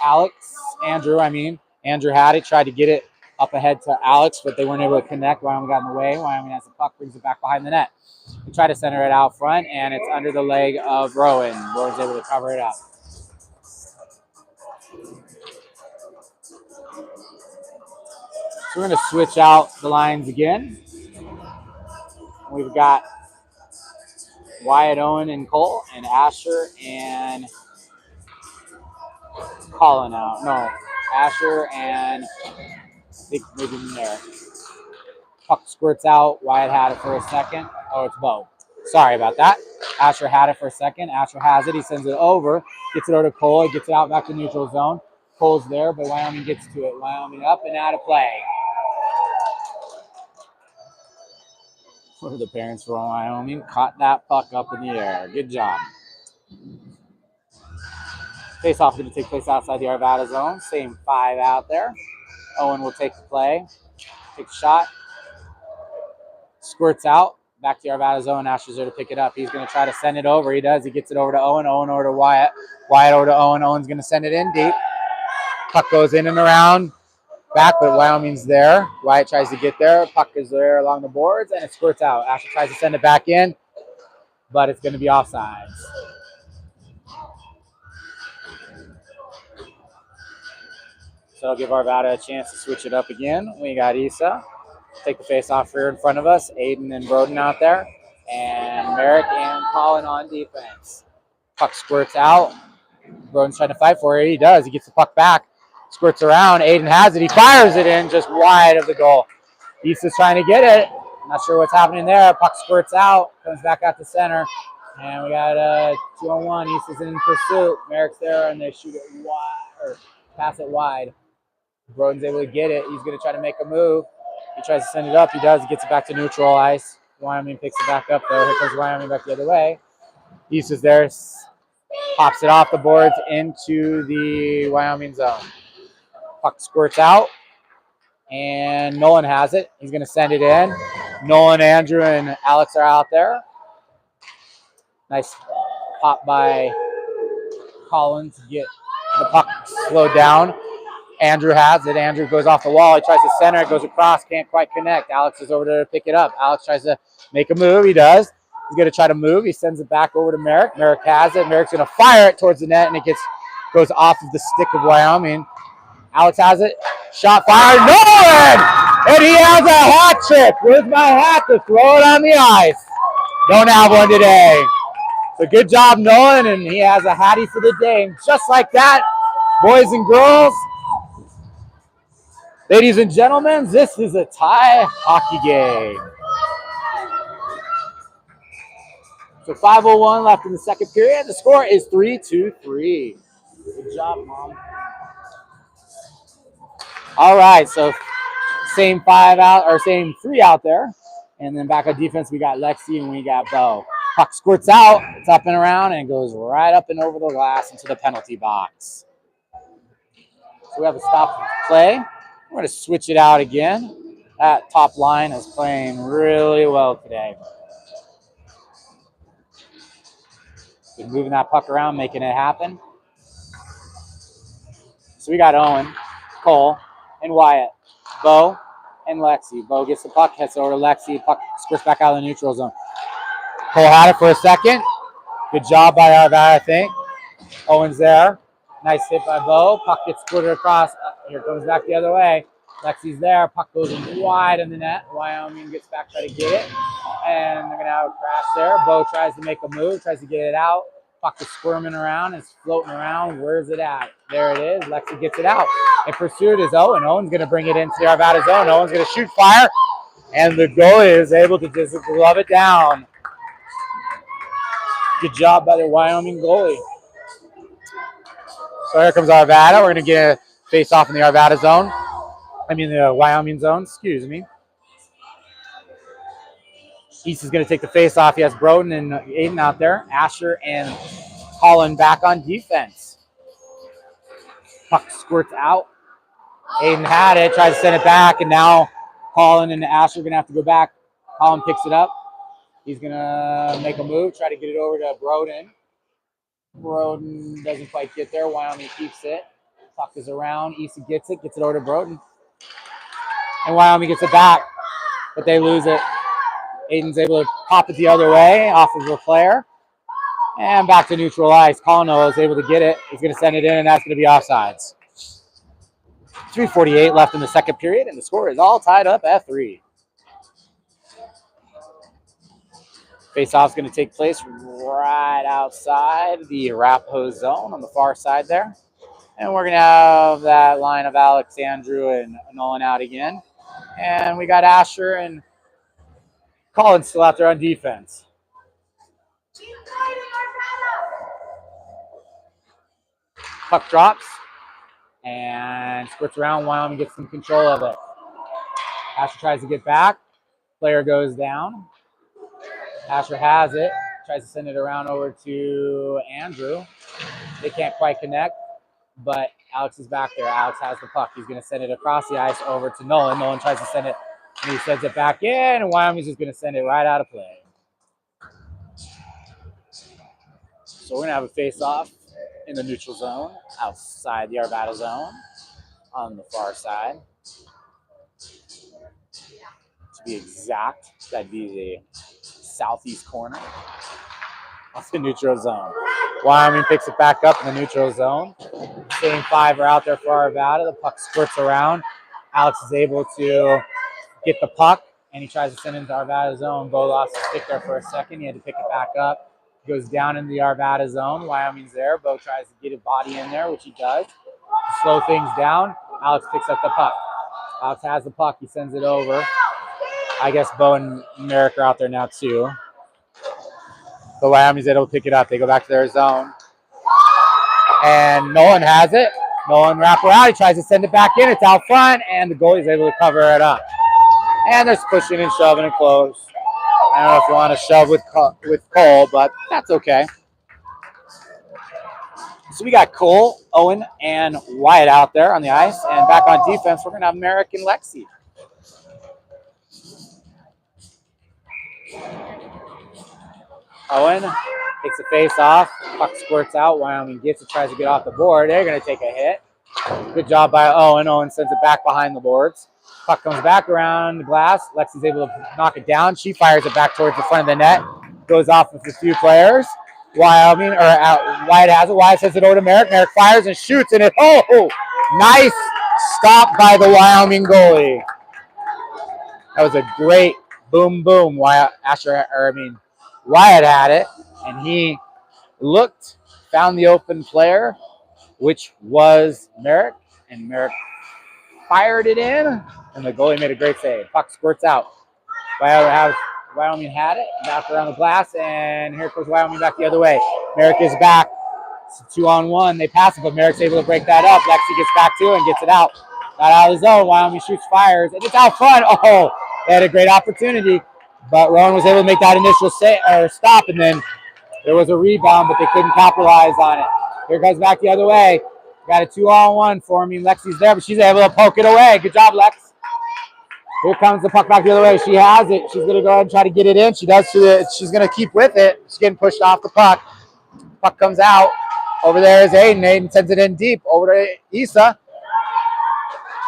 [SPEAKER 1] Andrew had it, tried to get it up ahead to Alex, but they weren't able to connect. Wyoming got in the way. Wyoming has the puck, brings it back behind the net. They try to center it out front, and it's under the leg of Rowan. Rowan's able to cover it up. So we're going to switch out the lines again. We've got Wyatt, Owen, and Cole, and Asher and Colin out. No, Asher and I think maybe in there. Puck squirts out. Wyatt had it for a second. Oh, it's Bo. Sorry about that. Asher had it for a second. Asher has it. He sends it over. Gets it over to Cole. He gets it out back to neutral zone. Cole's there, but Wyoming gets to it. Wyoming up and out of play. What are the parents from Wyoming? Caught that puck up in the air. Good job. Face-off going to take place outside the Arvada zone. Same 5 out there. Owen will take the play. Take the shot. Squirts out. Back to the Arvada zone. Asher's there to pick it up. He's going to try to send it over. He does. He gets it over to Owen. Owen over to Wyatt. Wyatt over to Owen. Owen's going to send it in deep. Puck goes in and around. Back, but Wyoming's there. Wyatt tries to get there. Puck is there along the boards, and it squirts out. Asher tries to send it back in, but it's going to be offsides. So I'll give Arvada a chance to switch it up again. We got Issa. Take the face-off here in front of us. Aiden and Broden out there. And Merrick and Colin on defense. Puck squirts out. Broden's trying to fight for it. He does. He gets the puck back. Squirts around. Aiden has it. He fires it in just wide of the goal. Issa's trying to get it. Not sure what's happening there. Puck squirts out. Comes back out to center. And we got a 2-on-1. Issa's in pursuit. Merrick's there, and they shoot it wide, or pass it wide. Broden's able to get it. He's going to try to make a move. He tries to send it up. He does. He gets it back to neutral ice. Wyoming picks it back up, though. Here comes Wyoming back the other way. Issa's there. Pops it off the boards into the Wyoming zone. Puck squirts out. And Nolan has it. He's going to send it in. Nolan, Andrew, and Alex are out there. Nice pop by Colin to get the puck slowed down. Andrew has it. Andrew goes off the wall. He tries to center. It goes across. Can't quite connect. Alex is over there to pick it up. Alex tries to make a move. He does. He's going to try to move. He sends it back over to Merrick. Merrick has it. Merrick's going to fire it towards the net, and it goes off of the stick of Wyoming. Alex has it. Shot fired. Nolan! And he has a hat trick. Where's my hat to throw it on the ice? Don't have one today. So good job, Nolan, and he has a hattie for the day. And just like that, boys and girls, ladies and gentlemen, this is a tie hockey game. So 5:01 left in the second period. The score is 3-3. Good job, Mom. All right, so same 3 out there. And then back on defense, we got Lexi and we got Bo. Puck squirts out, it's up and around, and goes right up and over the glass into the penalty box. So we have a stop play. We're going to switch it out again. That top line is playing really well today. Been moving that puck around, making it happen. So we got Owen, Cole, and Wyatt, Bo, and Lexi. Bo gets the puck, heads over to Lexi. Puck squirts back out of the neutral zone. Cole had it for a second. Good job by Arvada, I think. Owen's there. Nice hit by Bo. Puck gets squirted across. Here it goes back the other way. Lexi's there. Puck goes wide in the net. Wyoming gets back, try to get it. And they're going to have a crash there. Bo tries to make a move, tries to get it out. Puck is squirming around. It's floating around. Where's it at? There it is. Lexi gets it out. In pursuit is Owen. Owen's going to bring it into the Arvada zone. Owen's going to shoot fire. And the goalie is able to just glove it down. Good job by the Wyoming goalie. So here comes Arvada. We're going to get a face-off in the Arvada zone. The Wyoming zone. Excuse me. East is going to take the face-off. He has Broden and Aiden out there. Asher and Colin back on defense. Puck squirts out. Aiden had it. Tries to send it back. And now Colin and Asher are going to have to go back. Colin picks it up. He's going to make a move, try to get it over to Broden. Broden doesn't quite get there. Wyoming keeps it. Puck is around. Issa gets it over to Broden. And Wyoming gets it back, but they lose it. Aiden's able to pop it the other way off of a player. And back to neutral ice. Colino is able to get it. He's going to send it in, and that's going to be offsides. 3:48 left in the second period, and the score is all tied up at 3. Face-off's going to take place right outside the Arapahoe zone on the far side there. And we're going to have that line of Alex, Andrew, and Nolan out again. And we got Asher and Colin still out there on defense. Puck drops and squirts around. Wyoming gets some control of it. Asher tries to get back. Player goes down. Asher has it. Tries to send it around over to Andrew. They can't quite connect, but Alex is back there. Alex has the puck. He's going to send it across the ice over to Nolan. Nolan tries to send it, and he sends it back in, and Wyoming's just going to send it right out of play. So we're going to have a face-off in the neutral zone outside the Arvada zone on the far side. To be exact, that'd be the southeast corner of the neutral zone. Wyoming picks it back up in the neutral zone. Same 5 are out there for Arvada. The puck squirts around. Alex is able to get the puck, and he tries to send it into Arvada zone. Bo lost his stick there for a second. He had to pick it back up. Goes down into the Arvada zone. Wyoming's there. Bo tries to get a body in there, which he does. To slow things down, Alex picks up the puck. Alex has the puck. He sends it over. I guess Bo and Merrick are out there now too. But Wyoming's able to pick it up. They go back to their zone. And Nolan has it. Nolan wrap around. He tries to send it back in. It's out front, and the goalie's able to cover it up. And there's pushing and shoving and close. I don't know if you want to shove with Cole, but that's okay. So we got Cole, Owen, and Wyatt out there on the ice. And back on defense, we're going to have Merrick and Lexi. Owen takes the face off. Puck squirts out. Wyoming gets it, tries to get off the board. They're going to take a hit. Good job by Owen. Owen sends it back behind the boards. Puck comes back around the glass. Lexi's able to knock it down. She fires it back towards the front of the net. Goes off with a few players. Wyatt has it. Wyatt sends it over to Merrick. Merrick fires and shoots, and nice stop by the Wyoming goalie. That was a great boom. Wyatt had it, and he looked, found the open player, which was Merrick, and Merrick fired it in, and the goalie made a great save. Puck squirts out. Wyoming had it, back around the glass, and here goes Wyoming back the other way. Merrick is back. It's 2-on-1. They pass it, but Merrick's able to break that up. Lexi gets back to it and gets it out. Got out of the zone. Wyoming shoots, fires, and it's out front. They had a great opportunity, but Rowan was able to make that initial stop, and then there was a rebound, but they couldn't capitalize on it. Here goes back the other way. Got a 2-on-1 forming. Lexi's there, but she's able to poke it away. Good job, Lex. Here comes the puck back the other way. She has it. She's going to go ahead and try to get it in. She does. She's going to keep with it. She's getting pushed off the puck. Puck comes out. Over there is Aiden. Aiden sends it in deep. Over to Issa.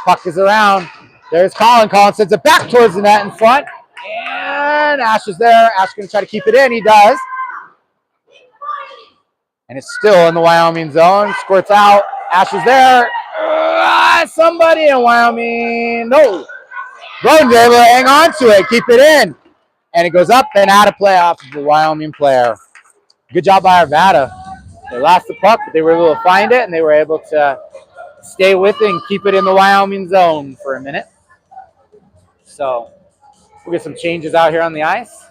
[SPEAKER 1] Puck is around. There's Colin. Colin sends it back towards the net in front. And Ash is there. Ash is going to try to keep it in. He does. And it's still in the Wyoming zone. Squirts out. Ash is there. Somebody in Wyoming. No. Broden's able to hang on to it, keep it in. And it goes up and out of play off of the Wyoming player. Good job by Arvada. They lost the puck, but they were able to find it, and they were able to stay with it and keep it in the Wyoming zone for a minute. So we'll get some changes out here on the ice.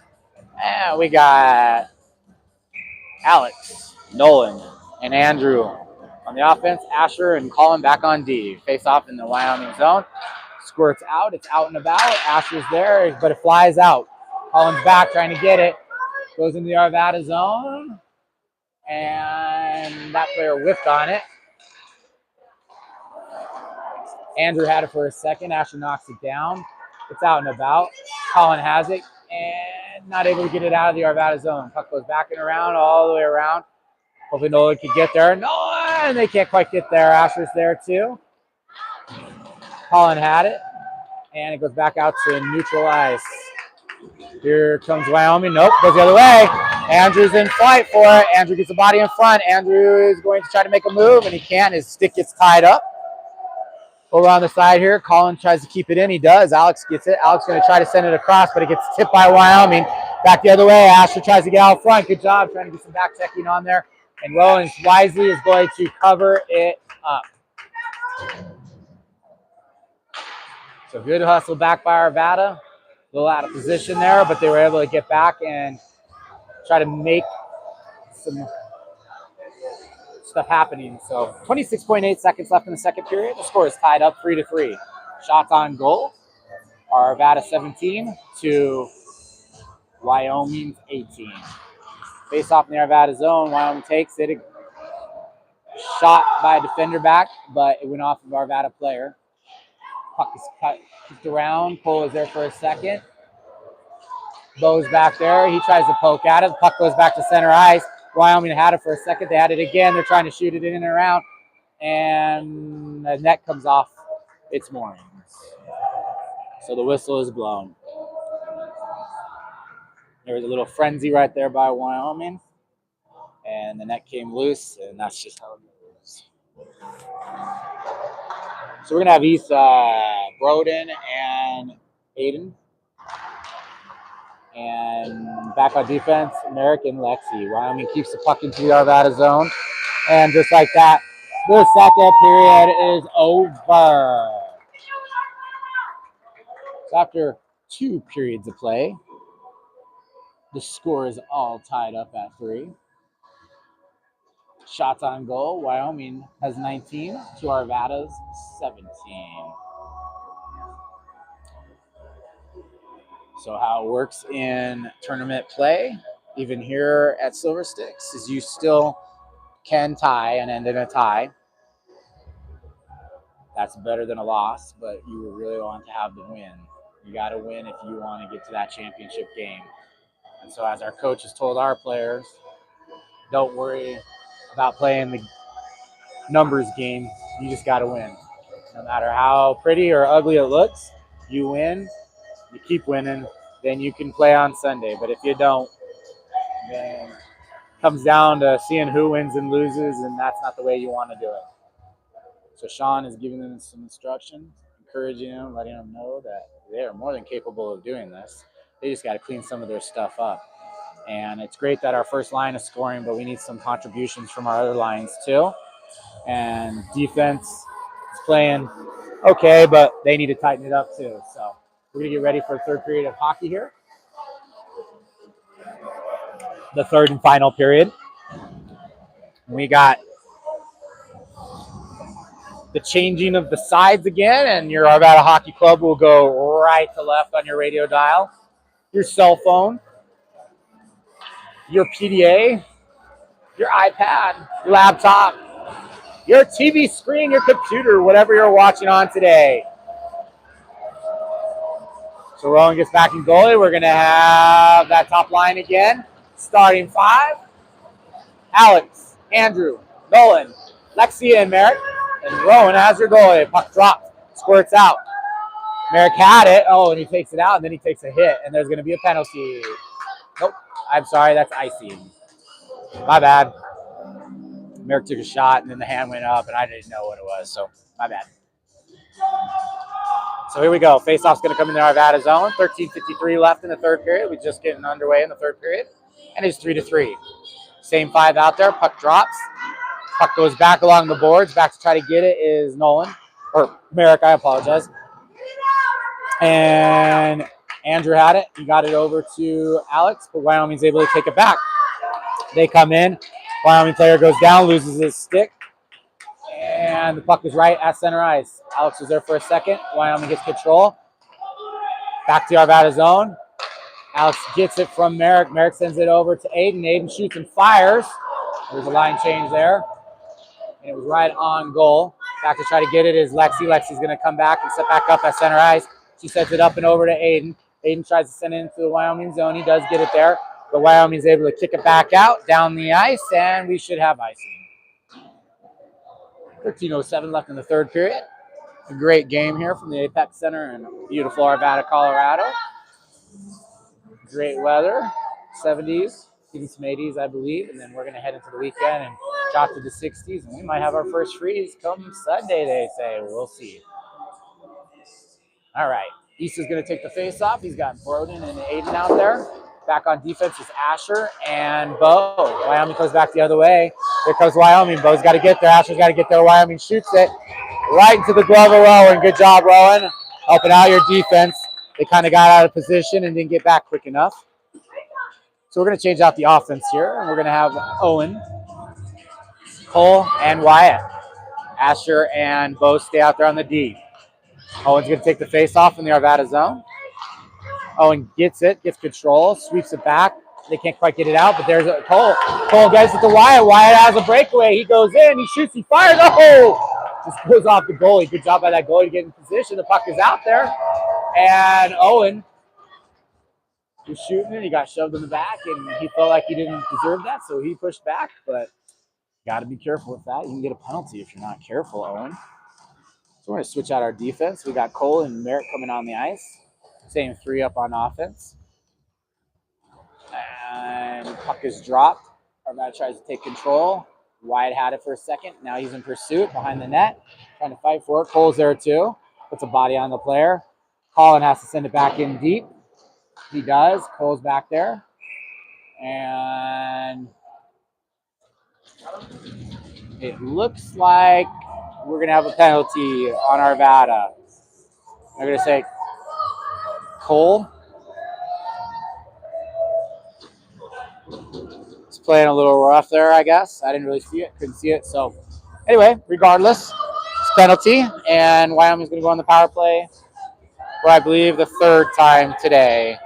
[SPEAKER 1] And we got Alex, Nolan, and Andrew on the offense. Asher and Colin back on D. Face off in the Wyoming zone. Squirts out. It's out and about. Asher's there, but it flies out. Colin's back trying to get it. Goes into the Arvada zone. And that player whiffed on it. Andrew had it for a second. Asher knocks it down. It's out and about. Colin has it. And not able to get it out of the Arvada zone. Puck goes back and around, all the way around. Hopefully Nolan can get there. Nolan, they can't quite get there. Asher's there too. Colin had it, and it goes back out to neutral ice. Here comes Wyoming. Nope, goes the other way. Andrew's in flight for it. Andrew gets the body in front. Andrew is going to try to make a move, and he can't. His stick gets tied up. Over on the side here, Colin tries to keep it in. He does. Alex gets it. Alex going to try to send it across, but it gets tipped by Wyoming. Back the other way. Asher tries to get out front. Good job trying to get some back checking on there. And Rowan wisely is going to cover it up. So good hustle back by Arvada. A little out of position there, but they were able to get back and try to make some stuff happening. So 26.8 seconds left in the second period. The score is tied up 3-3. Shots on goal. Arvada 17 to Wyoming 18. Face off in the Arvada zone. Wyoming takes it. Shot by a defender back, but it went off of Arvada player. Puck is kicked around. Cole is there for a second. Bo's back there. He tries to poke at it. The puck goes back to center ice. Wyoming had it for a second. They had it again. They're trying to shoot it in and around. And the net comes off its moorings. So the whistle is blown. There was a little frenzy right there by Wyoming. And the net came loose, and that's just how it goes. So we're going to have Issa, Broden, and Aiden. And back on defense, Merrick and Lexi. Wyoming keeps the puck into the Arvada zone. And just like that, the second period is over. So after 2 periods of play, the score is all tied up at 3. Shots on goal, Wyoming has 19 to Arvada's 17. So how it works in tournament play, even here at Silver Sticks, is you still can tie and end in a tie. That's better than a loss, but you really want to have the win. You got to win if you want to get to that championship game. And so as our coach has told our players, don't worry about playing the numbers game. You just got to win. No matter how pretty or ugly it looks, you win, you keep winning, then you can play on Sunday. But if you don't, then it comes down to seeing who wins and loses, and that's not the way you want to do it. So Sean is giving them some instructions, encouraging them, letting them know that they are more than capable of doing this. They just got to clean some of their stuff up. And it's great that our first line is scoring, but we need some contributions from our other lines too. And defense is playing okay, but they need to tighten it up too. So we're going to get ready for a third period of hockey here. The third and final period. We got the changing of the sides again, and your Arvada Hockey Club will go right to left on your radio dial, your cell phone, your PDA, your iPad, your laptop, your TV screen, your computer, whatever you're watching on today. So Rowan gets back in goalie. We're going to have that top line again. Starting 5, Alex, Andrew, Nolan, Lexi, and Merrick. And Rowan has her goalie. Puck drops, squirts out. Merrick had it. Oh, and he takes it out, and then he takes a hit, and there's going to be a penalty. Nope. I'm sorry. That's icing. My bad. Merrick took a shot, and then the hand went up, and I didn't know what it was, so my bad. So here we go. Face-off's going to come in the Arvada zone. 13:53 left in the third period. We're just getting underway in the third period, and it's 3-3. Same 5 out there. Puck drops. Puck goes back along the boards. Back to try to get it is Nolan. Or Merrick, I apologize. And Andrew had it. He got it over to Alex, but Wyoming's able to take it back. They come in. Wyoming player goes down, loses his stick. And the puck is right at center ice. Alex was there for a second. Wyoming gets control. Back to Arvada zone. Alex gets it from Merrick. Merrick sends it over to Aiden. Aiden shoots and fires. There's a line change there. And it was right on goal. Back to try to get it is Lexi. Lexi's going to come back and set back up at center ice. She sets it up and over to Aiden. Aiden tries to send it into the Wyoming zone. He does get it there, but Wyoming's able to kick it back out down the ice, and we should have icing. 13:07 left in the third period. A great game here from the Apex Center in beautiful Arvada, Colorado. Great weather, 70s, even some 80s, I believe, and then we're going to head into the weekend and drop to the 60s, and we might have our first freeze come Sunday, they say. We'll see. All right, East is going to take the face off. He's got Broden and Aiden out there. Back on defense is Asher and Bo. Wyoming goes back the other way. Here comes Wyoming. Bo's got to get there. Asher's got to get there. Wyoming shoots it right into the glove of Rowan. Good job, Rowan, helping out your defense. They kind of got out of position and didn't get back quick enough. So we're going to change out the offense here, and we're going to have Owen, Cole, and Wyatt. Asher and Bo stay out there on the D. Owen's going to take the face off in the Arvada zone. Owen gets it, gets control, sweeps it back. They can't quite get it out, but there's a Cole. Cole gets it to Wyatt. Wyatt has a breakaway. He goes in, he shoots, he fires. Oh! Just goes off the goalie. Good job by that goalie to get in position. The puck is out there. And Owen was shooting it. He got shoved in the back, and he felt like he didn't deserve that, so he pushed back. But got to be careful with that. You can get a penalty if you're not careful, Owen. So we're going to switch out our defense. We got Cole and Merritt coming on the ice. Same three up on offense. And puck is dropped. Arvada tries to take control. Wyatt had it for a second. Now he's in pursuit behind the net. Trying to fight for it. Cole's there too. Puts a body on the player. Colin has to send it back in deep. He does. Cole's back there. And it looks like we're going to have a penalty on Arvada. I'm going to say Cole. He's playing a little rough there, I guess. I didn't really see it. Couldn't see it. So anyway, regardless, it's penalty. And Wyoming's going to go on the power play for, I believe, the third time today.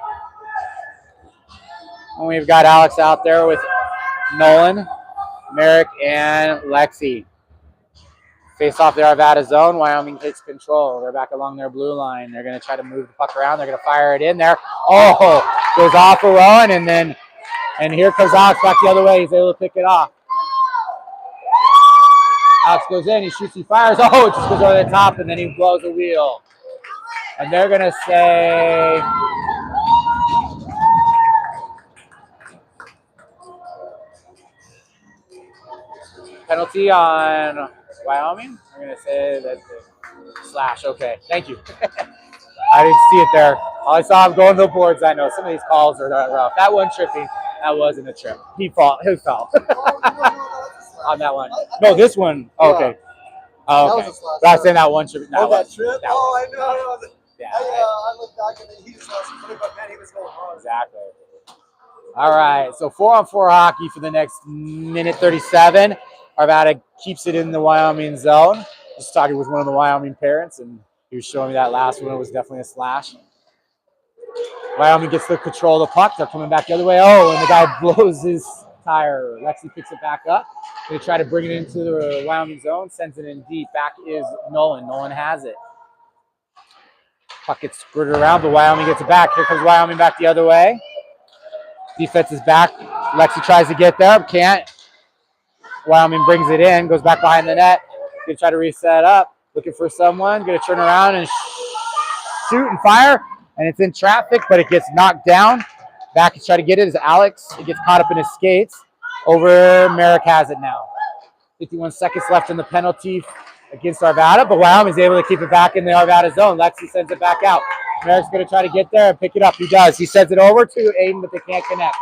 [SPEAKER 1] And we've got Alex out there with Nolan, Merrick, and Lexi. Face off the Arvada zone. Wyoming takes control. They're back along their blue line. They're going to try to move the puck around. They're going to fire it in there. Oh, goes off a Rowan, and here comes Alex back the other way. He's able to pick it off. Alex goes in. He shoots. He fires. Oh, it just goes over the top, and then he blows a wheel. And they're going to say penalty on Wyoming. I'm going to say that slash. Okay, thank you. I didn't see it there. All I saw him going to the boards. I know some of these calls are rough. That one tripping. That wasn't a trip. He fell. On that one. No, this one. Oh, okay. Oh, okay. But I was saying that one trip.
[SPEAKER 2] That trip? I know.
[SPEAKER 1] Yeah.
[SPEAKER 2] I looked back and he just lost something, but man, he was going hard.
[SPEAKER 1] Exactly. All right. So 4-on-4 hockey for the next minute 37. Arvada keeps it in the Wyoming zone. Just talking with one of the Wyoming parents, and he was showing me that last one. It was definitely a slash. Wyoming gets the control of the puck. They're coming back the other way. Oh, and the guy blows his tire. Lexi picks it back up. They try to bring it into the Wyoming zone. Sends it in deep. Back is Nolan. Nolan has it. Puck gets squirted around, but Wyoming gets it back. Here comes Wyoming back the other way. Defense is back. Lexi tries to get there. Can't. Wyoming brings it in. Goes back behind the net. Going to try to reset up. Looking for someone. Going to turn around and shoot and fire. And it's in traffic, but it gets knocked down. Back to try to get it is Alex. It gets caught up in his skates. Over Merrick has it now. 51 seconds left in the penalty against Arvada, but Wyoming's able to keep it back in the Arvada zone. Lexi sends it back out. Merrick's going to try to get there and pick it up. He does. He sends it over to Aiden, but they can't connect.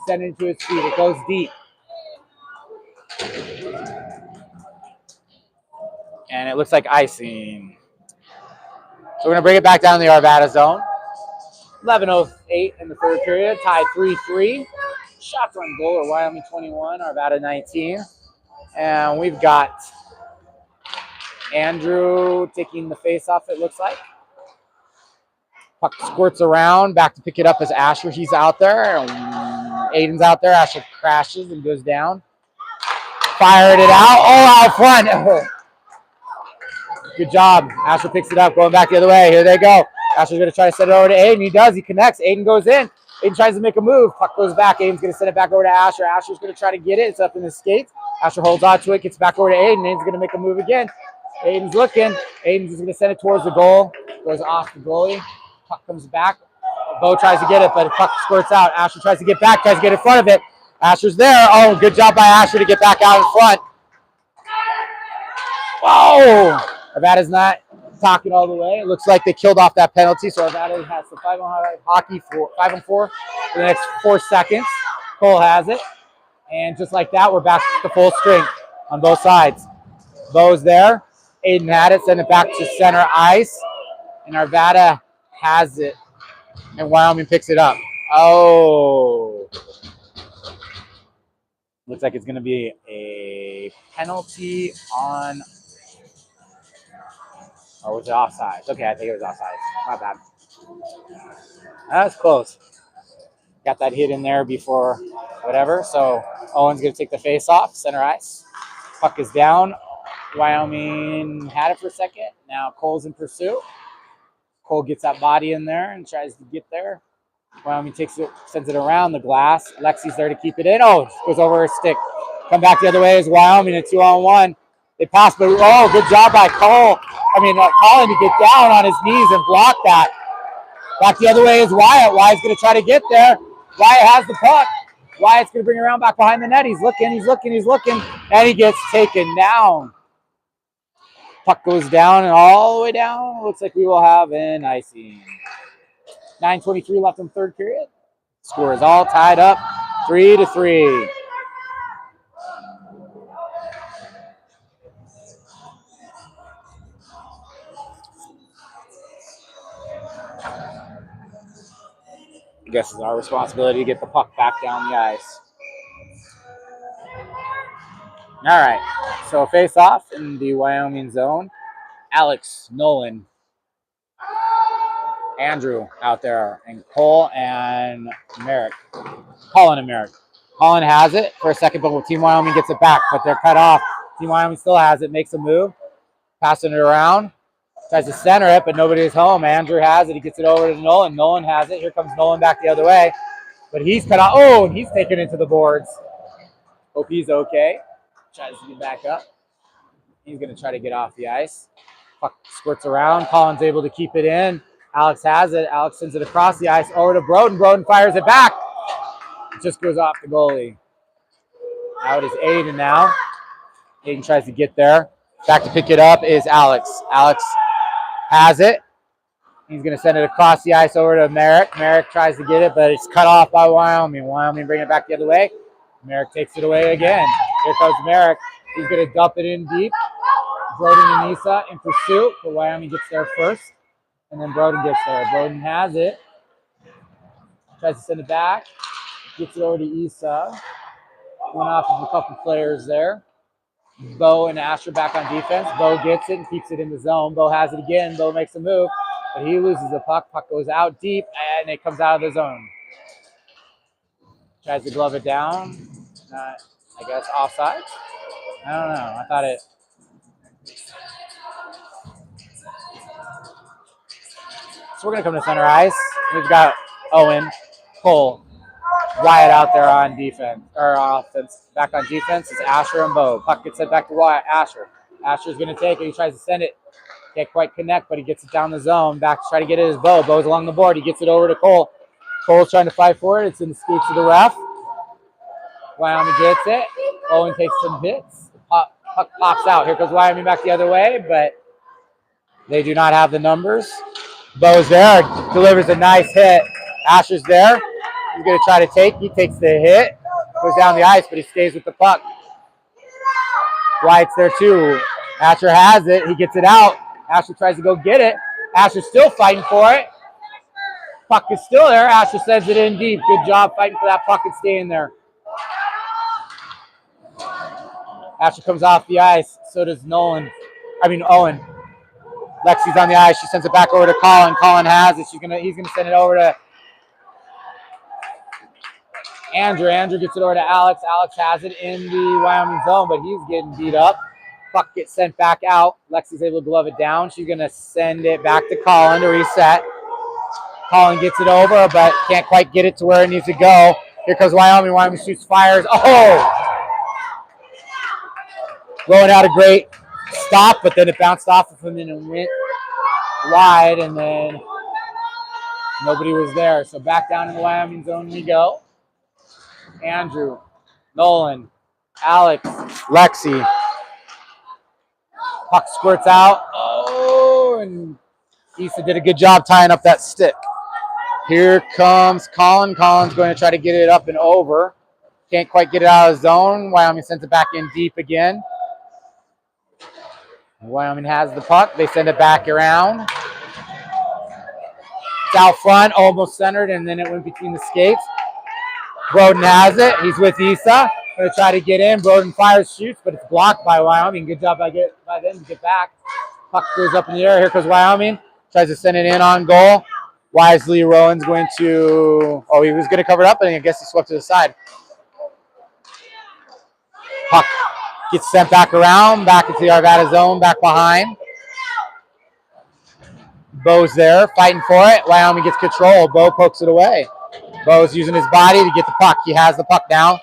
[SPEAKER 1] Send it into his feet. It goes deep. And it looks like icing. So we're going to bring it back down to the Arvada zone. 11:08 in the third period. Tied 3-3. Shots on goal are Wyoming 21, Arvada 19. And we've got Andrew taking the face off, it looks like. Puck squirts around. Back to pick it up as Asher. He's out there. Aiden's out there. Asher crashes and goes down. Fired it out. Oh, out front. Good job. Asher picks it up, going back the other way. Here they go. Asher's going to try to set it over to Aiden. He does. He connects. Aiden goes in. Aiden tries to make a move. Puck goes back. Aiden's going to send it back over to Asher. Asher's going to try to get it. It's up in the skates. Asher holds on to it. Gets back over to Aiden. Aiden's going to make a move again. Aiden's looking. Aiden's going to send it towards the goal. Goes off the goalie. Puck comes back. Bo tries to get it, but the puck squirts out. Asher tries to get back. Tries to get in front of it. Asher's there. Oh, good job by Asher to get back out in front. Whoa! Arvada's not talking all the way. It looks like they killed off that penalty, so Arvada has the 5-on hockey for 5-on-4 for the next 4 seconds. Cole has it, and just like that, we're back to full strength on both sides. Bo's there. Aiden had it, send it back to center ice, and Arvada has it, and Wyoming picks it up. Oh. Looks like it's going to be a penalty on... Or was it offside? Okay, I think it was offside. My bad. That was close. Got that hit in there before whatever. So Owen's going to take the face off, center ice. Puck is down. Wyoming had it for a second. Now Cole's in pursuit. Cole gets that body in there and tries to get there. Wyoming takes it, sends it around the glass. Lexi's there to keep it in. Oh, goes over her stick. Come back the other way is Wyoming, a 2-on-1. They pass, but oh, good job by Colin to get down on his knees and block that. Back the other way is Wyatt. Wyatt's going to try to get there. Wyatt has the puck. Wyatt's going to bring it around back behind the net. He's looking, and he gets taken down. Puck goes down and all the way down. Looks like we will have an icing. 9:23 left in the third period. Score is all tied up, 3-3. I guess it's our responsibility to get the puck back down the ice. All right, so face off in the Wyoming zone. Alex, Nolan, Andrew out there, and Cole and Merrick. Colin and Merrick. Colin has it for a second, but Team Wyoming gets it back, but they're cut off. Team Wyoming still has it, makes a move, passing it around. Tries to center it, but nobody's home. Andrew has it. He gets it over to Nolan. Nolan has it. Here comes Nolan back the other way. But he's cut off. Oh, and he's taken into the boards. Hope he's okay. Tries to get back up. He's going to try to get off the ice. Puck squirts around. Colin's able to keep it in. Alex has it. Alex sends it across the ice over to Broden. Broden fires it back. It just goes off the goalie. Out is Aiden now. Aiden tries to get there. Back to pick it up is Alex. Alex has it. He's going to send it across the ice over to Merrick. Merrick tries to get it, but it's cut off by Wyoming. Wyoming bring it back the other way. Merrick takes it away again. Here comes Merrick. He's going to dump it in deep. Broden and Isa in pursuit, but Wyoming gets there first. And then Broden gets there. Broden has it. Tries to send it back. Gets it over to Isa. Went off of a couple players there. Bo and Asher back on defense. Bo gets it and keeps it in the zone. Bo has it again. Bo makes a move, but he loses the puck. Puck goes out deep, and it comes out of the zone. Tries to glove it down. I guess offside. I don't know. I thought it. So we're going to come to center ice. We've got Owen, Cole, Wyatt out there on defense, or offense. Back on defense is Asher and Bo. Puck gets sent back to Wyatt. Asher. Asher's going to take it. He tries to send it. Can't quite connect, but he gets it down the zone. Back to try to get it is Bo. Bo's along the board. He gets it over to Cole. Cole's trying to fight for it. It's in the skates of the ref. Wyoming gets it. Owen takes some hits. Puck pops out. Here goes Wyoming back the other way, but they do not have the numbers. Bo's there. Delivers a nice hit. Asher's there. He's going to try to take. He takes the hit. Goes down the ice, but he stays with the puck. Wyatt's there too. Asher has it. He gets it out. Asher tries to go get it. Asher's still fighting for it. Puck is still there. Asher sends it in deep. Good job fighting for that puck and staying there. Asher comes off the ice. So does Owen. Lexi's on the ice. She sends it back over to Colin. Colin has it. He's gonna send it over to Andrew. Andrew gets it over to Alex. Alex has it in the Wyoming zone, but he's getting beat up. Puck gets sent back out. Lexi's able to glove it down. She's going to send it back to Colin to reset. Colin gets it over, but can't quite get it to where it needs to go. Here comes Wyoming. Wyoming shoots, fires. Oh! Rowan had a great stop, but then it bounced off of him and went wide, and then nobody was there. So back down in the Wyoming zone we go. Andrew, Nolan, Alex, Lexi. Puck squirts out. Oh, and Issa did a good job tying up that stick. Here comes Colin. Colin's going to try to get it up and over. Can't quite get it out of the zone. Wyoming sends it back in deep again. Wyoming has the puck. They send it back around. It's out front, almost centered, and then it went between the skates. Broden has it. He's with Issa. Going to try to get in. Broden fires, shoots, but it's blocked by Wyoming. Good job by them to get back. Puck goes up in the air. Here goes Wyoming. Tries to send it in on goal. Wisely, Rowan's going to... Oh, he was going to cover it up, and I guess he swept to the side. Puck gets sent back around, back into the Arvada zone, back behind. Bo's there, fighting for it. Wyoming gets control. Bo pokes it away. Bo's using his body to get the puck. He has the puck now.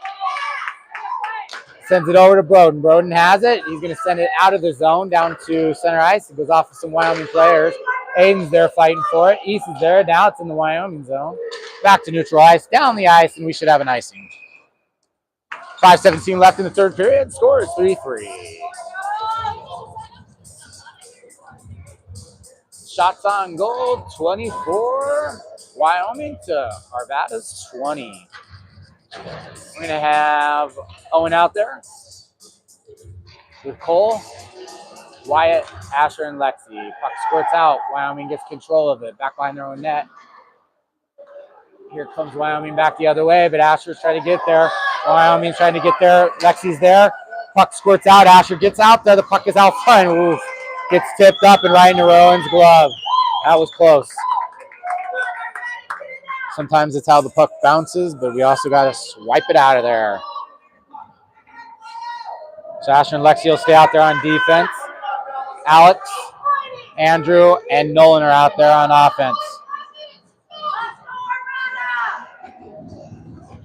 [SPEAKER 1] Sends it over to Broden. Broden has it. He's going to send it out of the zone down to center ice. It goes off of some Wyoming players. Aiden's there fighting for it. East is there. Now it's in the Wyoming zone. Back to neutral ice. Down the ice, and we should have an icing. 5:17 left in the third period. Score is 3-3. Shots on goal, 24. Wyoming to Arvada's 20. We're going to have Owen out there with Cole, Wyatt, Asher, and Lexi. Puck squirts out. Wyoming gets control of it. Back behind their own net. Here comes Wyoming back the other way, but Asher's trying to get there. Wyoming's trying to get there. Lexi's there. Puck squirts out. Asher gets out there. The puck is out front. Oof. Gets tipped up and right into Rowan's glove. That was close. Sometimes it's how the puck bounces, but we also got to swipe it out of there. So Asher and Lexi will stay out there on defense. Alex, Andrew, and Nolan are out there on offense.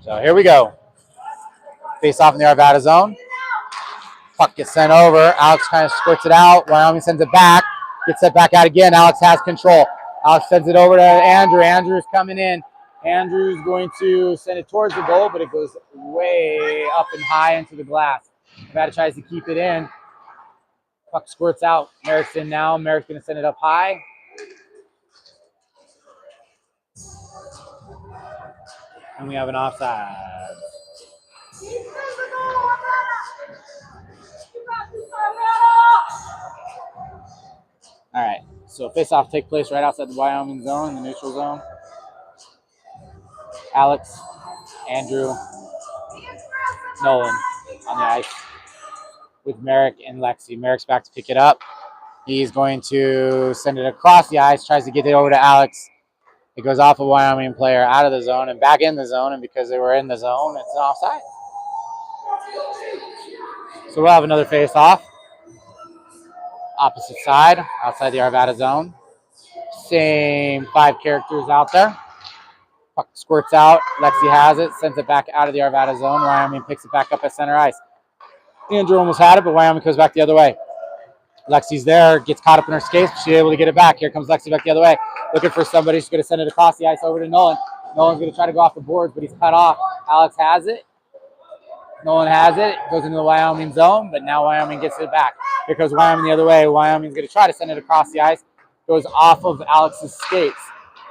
[SPEAKER 1] So here we go. Face off in the Arvada zone. Puck gets sent over. Alex kind of squirts it out. Wyoming sends it back. Gets set back out again. Alex has control. Alex sends it over to Andrew. Andrew's coming in. Andrew's going to send it towards the goal, but it goes way up and high into the glass. Arvada tries to keep it in. Puck squirts out. Merrick's in now. Merrick's going to send it up high. And we have an offside. All right, so face-off take place right outside the Wyoming zone, the neutral zone. Alex, Andrew, Nolan on the ice with Merrick and Lexi. Merrick's back to pick it up. He's going to send it across the ice, tries to get it over to Alex. It goes off a Wyoming player out of the zone and back in the zone, and because they were in the zone, it's an offside. So we'll have another face-off. Opposite side, outside the Arvada zone. Same 5 characters out there. Puck squirts out. Lexi has it, sends it back out of the Arvada zone. Wyoming picks it back up at center ice. Andrew almost had it, but Wyoming goes back the other way. Lexi's there, gets caught up in her skates, but she's able to get it back. Here comes Lexi back the other way, looking for somebody. She's going to send it across the ice over to Nolan. Nolan's going to try to go off the boards, but he's cut off. Alex has it. Nolan has it. Goes into the Wyoming zone, but now Wyoming gets it back. Here goes Wyoming the other way. Wyoming's going to try to send it across the ice. Goes off of Alex's skates.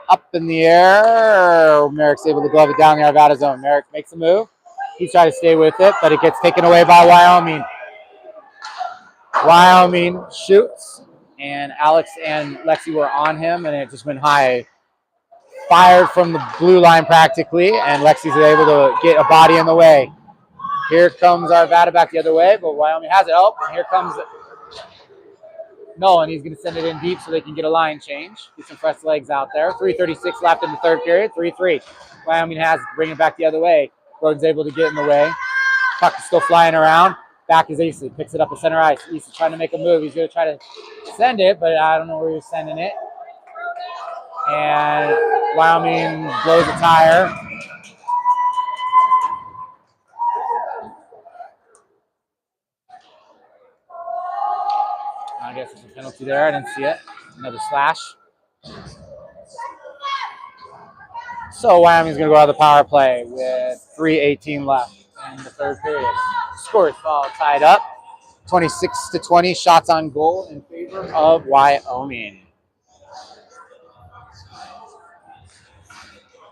[SPEAKER 1] Up in the air. Merrick's able to glove it down the Arvada zone. Merrick makes a move. He's trying to stay with it, but it gets taken away by Wyoming. Wyoming shoots, and Alex and Lexi were on him, and it just went high. Fired from the blue line practically, and Lexi's able to get a body in the way. Here comes Arvada back the other way, but Wyoming has it. Oh, and here comes Nolan. He's going to send it in deep so they can get a line change. Get some fresh legs out there. 3:36 left in the third period. 3-3. Wyoming has it. Bring it back the other way. Broden's able to get in the way. Puck is still flying around. Back is Issa. Picks it up at center ice. Issa trying to make a move. He's going to try to send it, but I don't know where he's sending it. And Wyoming blows a tire. I guess it's a penalty there. I didn't see it. Another slash. So Wyoming's going to go out of the power play with 3:18 left in the third period. Score is all tied up. 26-20, shots on goal in favor of Wyoming.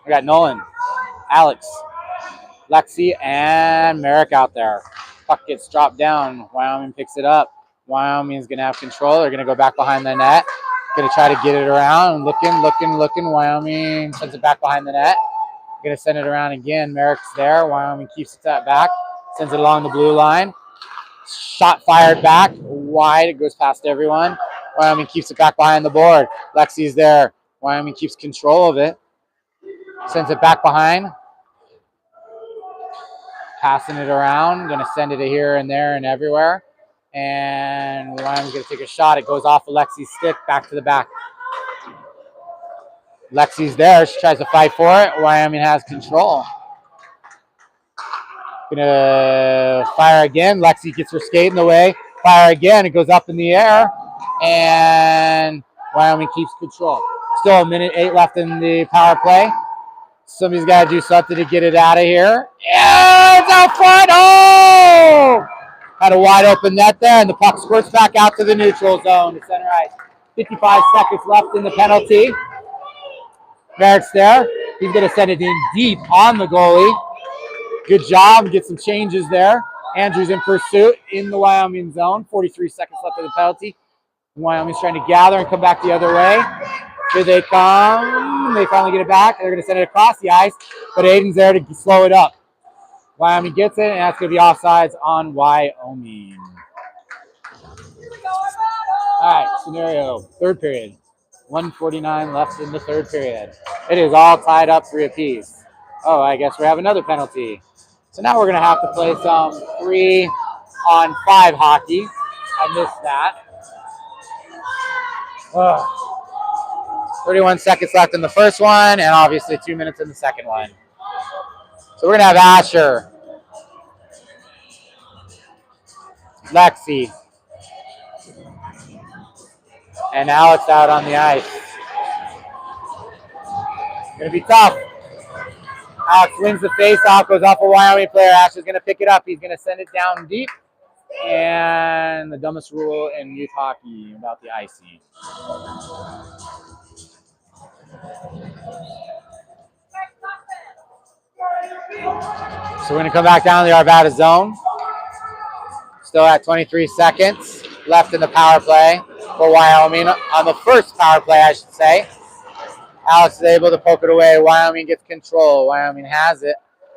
[SPEAKER 1] We got Nolan, Alex, Lexi, and Merrick out there. Puck gets dropped down. Wyoming picks it up. Wyoming's going to have control. They're going to go back behind the net. Going to try to get it around. Looking. Wyoming sends it back behind the net. Going to send it around again. Merrick's there. Wyoming keeps it back. Sends it along the blue line. Shot fired back. Wide. It goes past everyone. Wyoming keeps it back behind the board. Lexi's there. Wyoming keeps control of it. Sends it back behind. Passing it around. Going to send it here and there and everywhere. And Wyoming's going to take a shot. It goes off of Lexi's stick, back to the back. Lexi's there. She tries to fight for it. Wyoming has control. Gonna fire again. Lexi gets her skate in the way. Fire again. It goes up in the air. And Wyoming keeps control. Still 1:08 left in the power play. Somebody's got to do something to get it out of here. Yeah, it's out front. Oh! Had a wide open net there, and the puck squirts back out to the neutral zone to center ice. 55 seconds left in the penalty. Merrick's there. He's going to send it in deep on the goalie. Good job. Get some changes there. Andrews in pursuit in the Wyoming zone. 43 seconds left of the penalty. Wyoming's trying to gather and come back the other way. Here they come. They finally get it back. They're going to send it across the ice, but Aiden's there to slow it up. Wyoming gets it, and that's going to be offsides on Wyoming. All right, scenario, third period. 1:49 left in the third period. It is all tied up 3 apiece. Oh, I guess we have another penalty. So now we're going to have to play some 3-on-5 hockey. I missed that. 31 seconds left in the first one, and obviously 2 minutes in the second one. So we're going to have Asher, Lexi, and Alex out on the ice. Going to be tough. Alex wins the face-off, goes off a Wyoming player. Asher's going to pick it up. He's going to send it down deep. And the dumbest rule in youth hockey about the icing. So we're going to come back down to the Arvada zone. Still at 23 seconds left in the power play for Wyoming. On the first power play, I should say. Alex is able to poke it away. Wyoming gets control. Wyoming has it.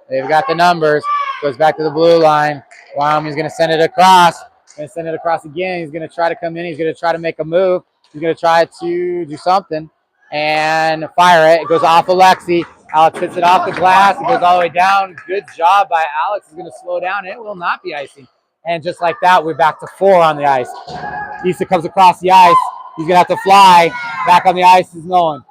[SPEAKER 1] They've got the numbers. Goes back to the blue line. Wyoming's going to send it across. Going to send it across again. He's going to try to come in. He's going to try to make a move. He's going to try to do something and fire it. It goes off of Lexi. Alex hits it off the glass. It goes all the way down. Good job by Alex. He's going to slow down. It will not be icing. And just like that, we're back to 4 on the ice. Issa comes across the ice. He's going to have to fly. Back on the ice is Nolan.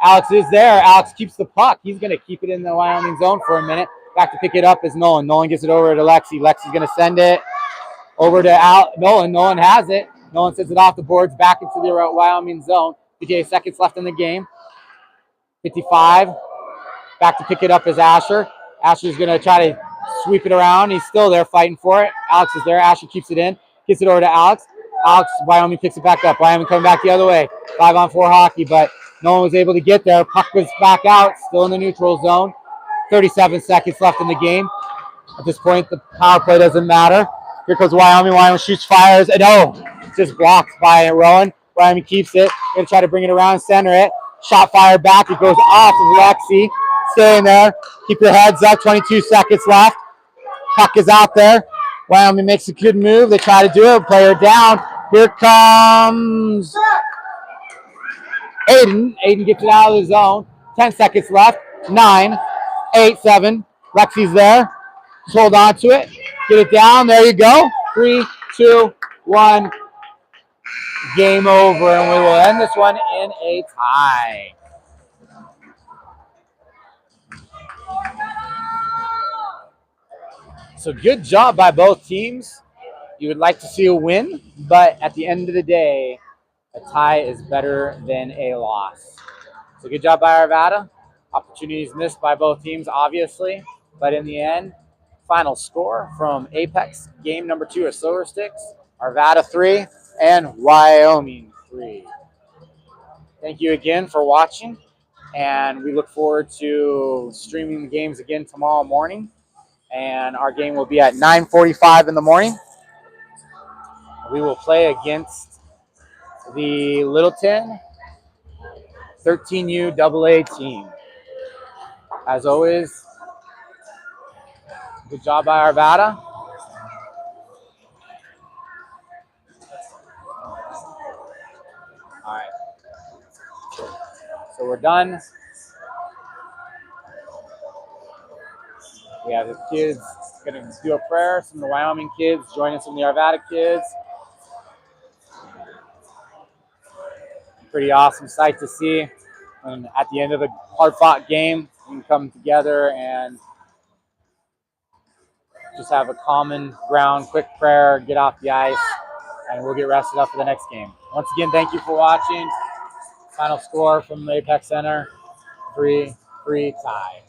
[SPEAKER 1] Alex is there. Alex keeps the puck. He's going to keep it in the Wyoming zone for a minute. Back to pick it up is Nolan. Nolan gets it over to Lexi. Lexi's going to send it over to Nolan. Nolan has it. Nolan sends it off the boards back into the Wyoming zone. 58 seconds left in the game. 55. Back to pick it up is Asher. Asher's going to try to sweep it around. He's still there fighting for it. Alex is there. Asher keeps it in. Gets it over to Alex. Wyoming picks it back up. Wyoming coming back the other way. 5-on-4 hockey, but no one was able to get there. Puck was back out. Still in the neutral zone. 37 seconds left in the game. At this point, the power play doesn't matter. Here comes Wyoming. Wyoming shoots, fires. And just blocked by Rowan. Wyoming keeps it. Going to try to bring it around, center it. Shot fired back. It goes off of Lexi. Staying there. Keep your heads up. 22 seconds left. Puck is out there. Wyoming makes a good move. They try to do it. Player down. Here comes Aiden. Aiden gets it out of the zone. 10 seconds left. 9, 8, 7. Lexi's there. Just hold on to it. Get it down. There you go. 3, 2, 1. Game over. And we will end this one in a tie. So good job by both teams. You would like to see a win, but at the end of the day, a tie is better than a loss. So good job by Arvada. Opportunities missed by both teams, obviously, but in the end, final score from Apex game number 2 of Silver Sticks, Arvada 3 and Wyoming 3. Thank you again for watching, and we look forward to streaming the games again tomorrow morning. And our game will be at 9:45 in the morning. We will play against the Littleton 14U AA team. As always, good job by Arvada. All right. So we're done. We have the kids going to do a prayer. Some of the Wyoming kids joining some of the Arvada kids. Pretty awesome sight to see. And at the end of a hard-fought game, we can come together and just have a common ground, quick prayer, get off the ice, and we'll get rested up for the next game. Once again, thank you for watching. Final score from the Apex Center, 3-3 tie.